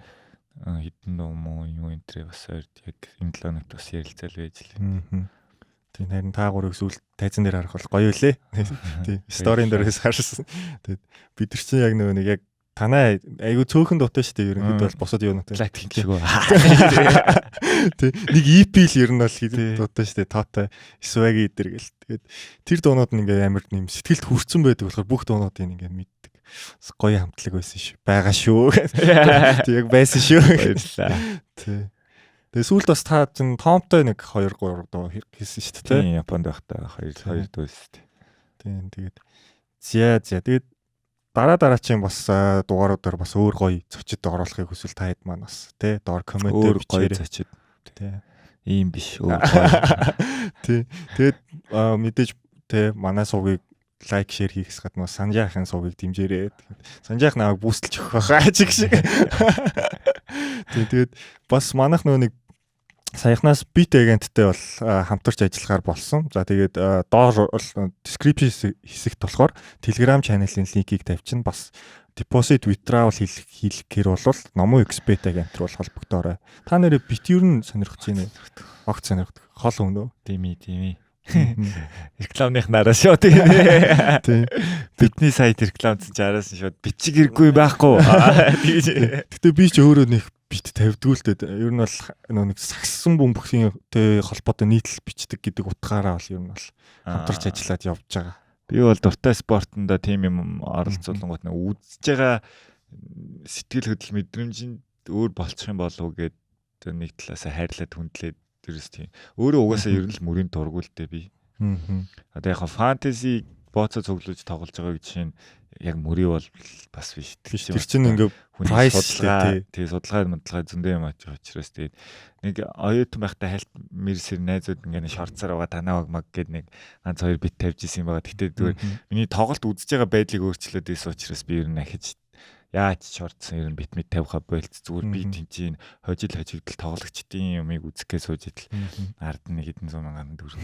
хитэн дуу муу юу энтрээ бас ойрд яг энэ 7 хоногт бас ярилцаал байж лээ. Тий, харин та гурыг сүүл тайзан дээр харах бол гоё үлээ. Тий, сторийн дээрээс харсан. Тэгээд бид нар чинь яг нэг яг танай айгу цөөхөн дуутай шүү дээ. Ерөнхийдөө бол босод юунаатай. Лайт хийчихгүй. Тий, нэг EP л ер нь бол хийдэг дуутай шүү дээ. Тоотой Swag идэр гэл. Тэгээд тэр дуунууд нь ингээ амар нэм сэтгэлд хүрсэн байдаг болохоор бүх дуунуудыг ингээ мэддэг. Гоё хамтлаг байсан шүү. Бага шүү. Тий, яг байсан шүү. Баярлалаа. Тий. Тэгээ сүүлд бас та чин Томтой нэг 2 3 дуу хийсэн шүү дээ. Тийм, Японд байхдаа 2 дуу шүү дээ. Тийм, тэгээд тэгээд дараачийн бас дугааруудаар бас өөр гоё зочид оруулахыг хүсвэл та хэд маань бас тий доор коммент өөр гоё зочид тий ийм биш өөр гоё. Тий. Тэгээд мэдээж тий манай сувгийг лайк шеэр хийхс гадна Санжаахын сувгийг дэмжээрэй. Санжаах намайг бүүстэлж өгөх байхаа чиг шиг. Тэгээд бас манайх нэг саяхнаас бит агенттай бол хамтарч ажиллахаар болсон. За тэгээд доор description хэсэгт болохоор Telegram channel-ийн линкийг тавьчихна. Бас deposit withdrawal хийхээр бол Nomu Expert агент руу холбогдоорой. Та нэрээ бит юу н сонирхож байна? Огт сонирхдаг. Хол өнөө. Дими. Рекламных нараа шүү тийм. Бидний сайт рекламцсан ч араас нь шууд бичиг хэрэггүй байхгүй. Гэтэ би ч өөрөө нэг бит тавьдгүй л дээ. Ер нь бол нэг сагсан бөмбөгийн холбоотой нийтлэл бичдэг гэдэг утгаараа бол ер нь бол хамтарч ажиллаад явж байгаа. Би бол дуртай спортондоо тийм юм оролцуулгууд нэг үзэж байгаа сэтгэл хөдлөл мэдрэмжинд өөр болчих юм болов уу гэд нэг талаасаа хайрлаад хүндлээд дэрс тийм. Өөрөө угаасаа ер нь л мөрийн дургуултай би. Одоо яг фэнтези бооцоо цуглуулж тоглож байгаа гэж чинь яг мөрий бол бас биш. Тэр чинь ингээ price тий судалгаа зөндөө юм аач учраас тэгээд нэг оюутан байхдаа хальт мэрсэр найзууд ингээ шорцоор байгаа танаа баг гэд нэг ганц 2 бит тавьж исэн юм байгаа. Тэгтээ зүгээр миний тоглолт үзэж байгаа байдлыг өөрчлөөд исэн учраас би ер нь ахиж яаж шорцсон ер нь бит мэд тавихаа болц зүгээр би тэнцэн хожигдл тоглогчдын юмыг үзэхээ сууж идэл ард нэг хэдэн 100,000 төгрөг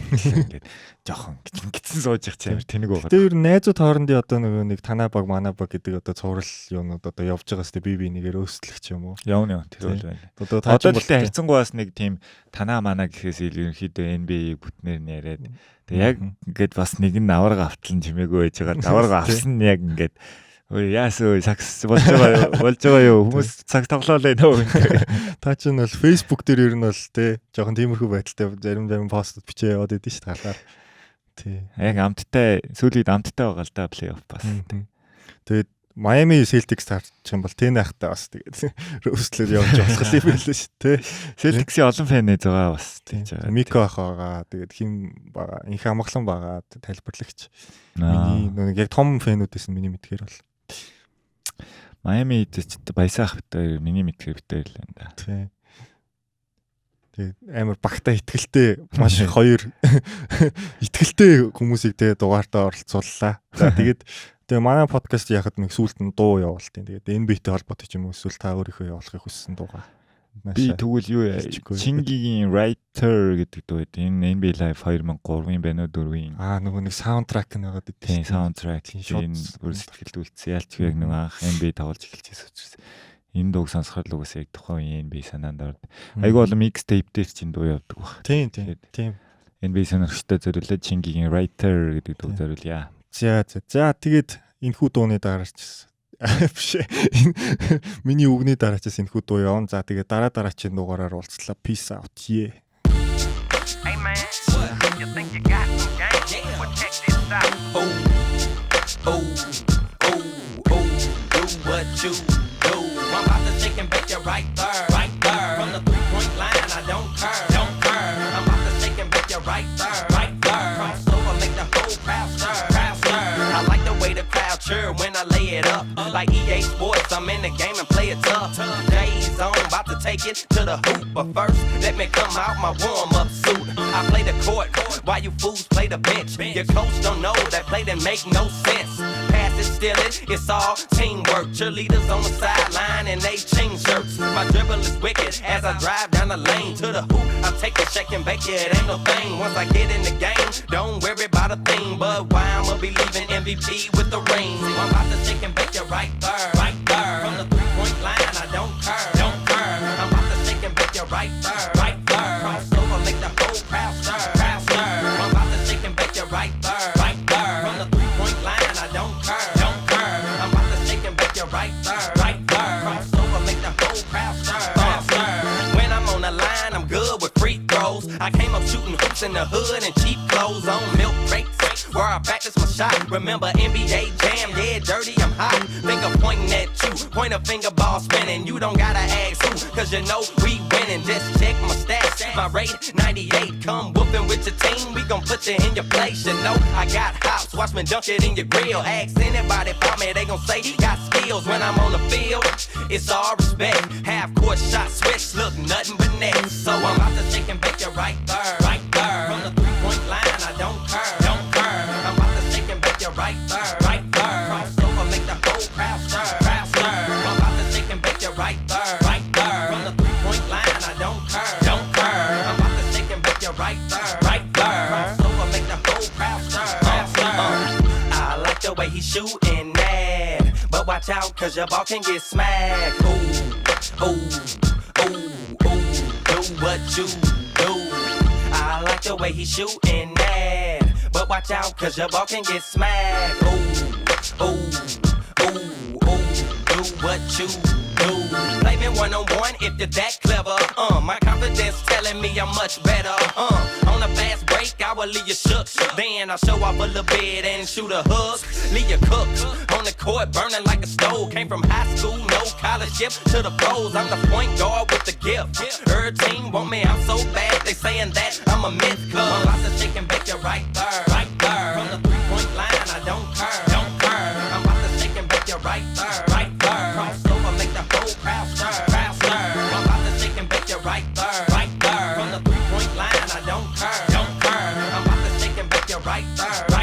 ингээд жоохон гитсэн сууж их цаавар тэнэг байгаа. Тэгээ ер нь найзууд хоорондын одоо нэг танаа баг манаа баг гэдэг одоо цуврал юмнууд одоо явж байгаа сте би нэгээр өөрсөлдөх юм уу? Явна тэр бол байна. Одоо таачлаа хайцангуйас нэг тийм танаа манаа гэхээс илүү ерөнхийдөө NBA-ийг бүтнээр нь яриад тэгээ яг ингээд бас нэг нь аварга автлан чимээгүй байж байгаа. Аварга авсан яг ингээд ой яасуу сакс болж байгаа юу хүмүүс цаг тоглоолаа нөө. Та чинь бол Facebook дээр ер нь бол тий жоохон тиймэрхүү байдалтай зарим постууд бичээ яваад идэв шүү дээ галаар. Тий. Яг амттай сүүлд амттай байгаа л да плей-офф бас. Тэгээд Miami Celtics таарч юм бол тэн ахтай бас тэгээд рөөслөөр явж болох юм байл шүү тий. Celtics-ийн олон фэн нэ збайгаа бас тий. Мико ах байгаа. Тэгээд хин байгаа. Инх амгалан байгаа. Тайлбарлагч. Миний нэг яг том фэнүүдээс нь миний мэдгээр бол Miami ч баясаах битээр миний мэдхээр битээр л юм да. Тий. Тэгээд амар багтаа итгэлтэй маш хоёр итгэлтэй хүмүүсийг тэгээ дугаартаа оролцууллаа. За тэгээд тэгээ манай подкаст яхад нэг сүүлд нь дуу явуултын. Тэгээд NBA-тэй холбоотой ч юм уу эсвэл та өөрийнхөө явуулахыг хүссэн дуугаа. Би тэгвэл юу Чингигийн Writer гэдэг дуу байд. Энэ NBA Live 2003-ын байна уу 4-ийн. Нөгөө нэг саундтрак нь байгаа гэдэг. Тийм саундтрак. Энэ бүр сэтгэлд үлдсэн. Ялч яг нэг анх NBA тоглож эхэлчихсэн учраас энэ дууг сонсоход л угсаа яг тухайн NBA санаанд орд. Айгу бол mixtape дээр чинь дуу явдаг баг. Тийм. NBA сонирхчтой зориулаад Чингигийн Writer гэдэг дуу зориулъя. За тэгээд энэхүү дууны дараач биш. Миний үгний дараачаас энэхүү дуу явна. За тэгээд дараачийн дугаараар уулзлаа. Peace out. Yeah. Hey man, what? You think you got some game? Yeah. Well, check this out. Oh, do what you do. I'm about to shake and bake you right there. From the 3-point line, I don't care. I'm about to shake and bake you right there. Cross over, make the whole crowd stir. I like the way the crowd cheer when I lay it up. Like EA Sports, I'm in the game and play it tough. Days on, about to take it to the hoop. But first, let me come out my warm-up suit. I play the court, while you fools play the bench. Your coach don't know that play didn't make no sense. Pass it, steal it, it's all teamwork. Cheerleaders on the sideline and they change shirts. My dribble is wicked as I drive down the lane to the hoop. I take a shake and bake it, ain't no thing. Once I get in the game, don't worry about a thing. But why I'ma be leaving MVP with the ring? I'm about to shake and bake it right there. From the 3-point line, I don't care. I'm about to shake and bake it right there. Cross over, make the whole crowd stir. I'm about to shake and bake it right there. From the 3-point line, I don't care. I'm about to shake and bake it right there. Cross over, make the whole crowd stir. When I'm on the line, I'm good with free throws. I came up shooting hoops in the hood and cheap clothes on milk crates. Where I practice my shot. Remember NBA Jam, yeah, dirty, I'm hot. Finger pointing at you, point a finger ball spinning. You don't gotta ask who, cause you know we winning. Just check my stats, my rate 98. Come whooping with your team, we gon' put you in your place. You know I got house, watch me dunk it in your grill. Ask anybody about me, they gon' say he got skills. When I'm on the field, it's all respect. Half court shot switch, look nothing but net. So I'm about to shake and bake you right there. From the 3-point line, I don't care. I'm about to shake and bake you right there. Cross over, make the whole crowd stir. I'm about to shake and bake you right there. From the 3-point line, I don't care. I'm about to shake and bake you right there. Cross over, make the whole crowd stir. I like the way he's shooting that, but watch out, cause your ball can get smacked. Ooh, do what you do. I like the way he's shooting that, but watch out, cause your ball can get smacked. Ooh, do what you do. Play me one-on-one if you're that clever. My confidence telling me I'm much better. On a fast break, I will leave you shook. Then I'll show off a little bit and shoot a hook. Leave you cooked on the court, burning like a stove. Came from high school, no scholarship to the pros. I'm the point guard with the gift. Every team want me, I'm so bad. They saying that I'm a myth club. I'm about to shake and bake you right there. From the 3-point line, I don't care. I'm about to shake you're right there.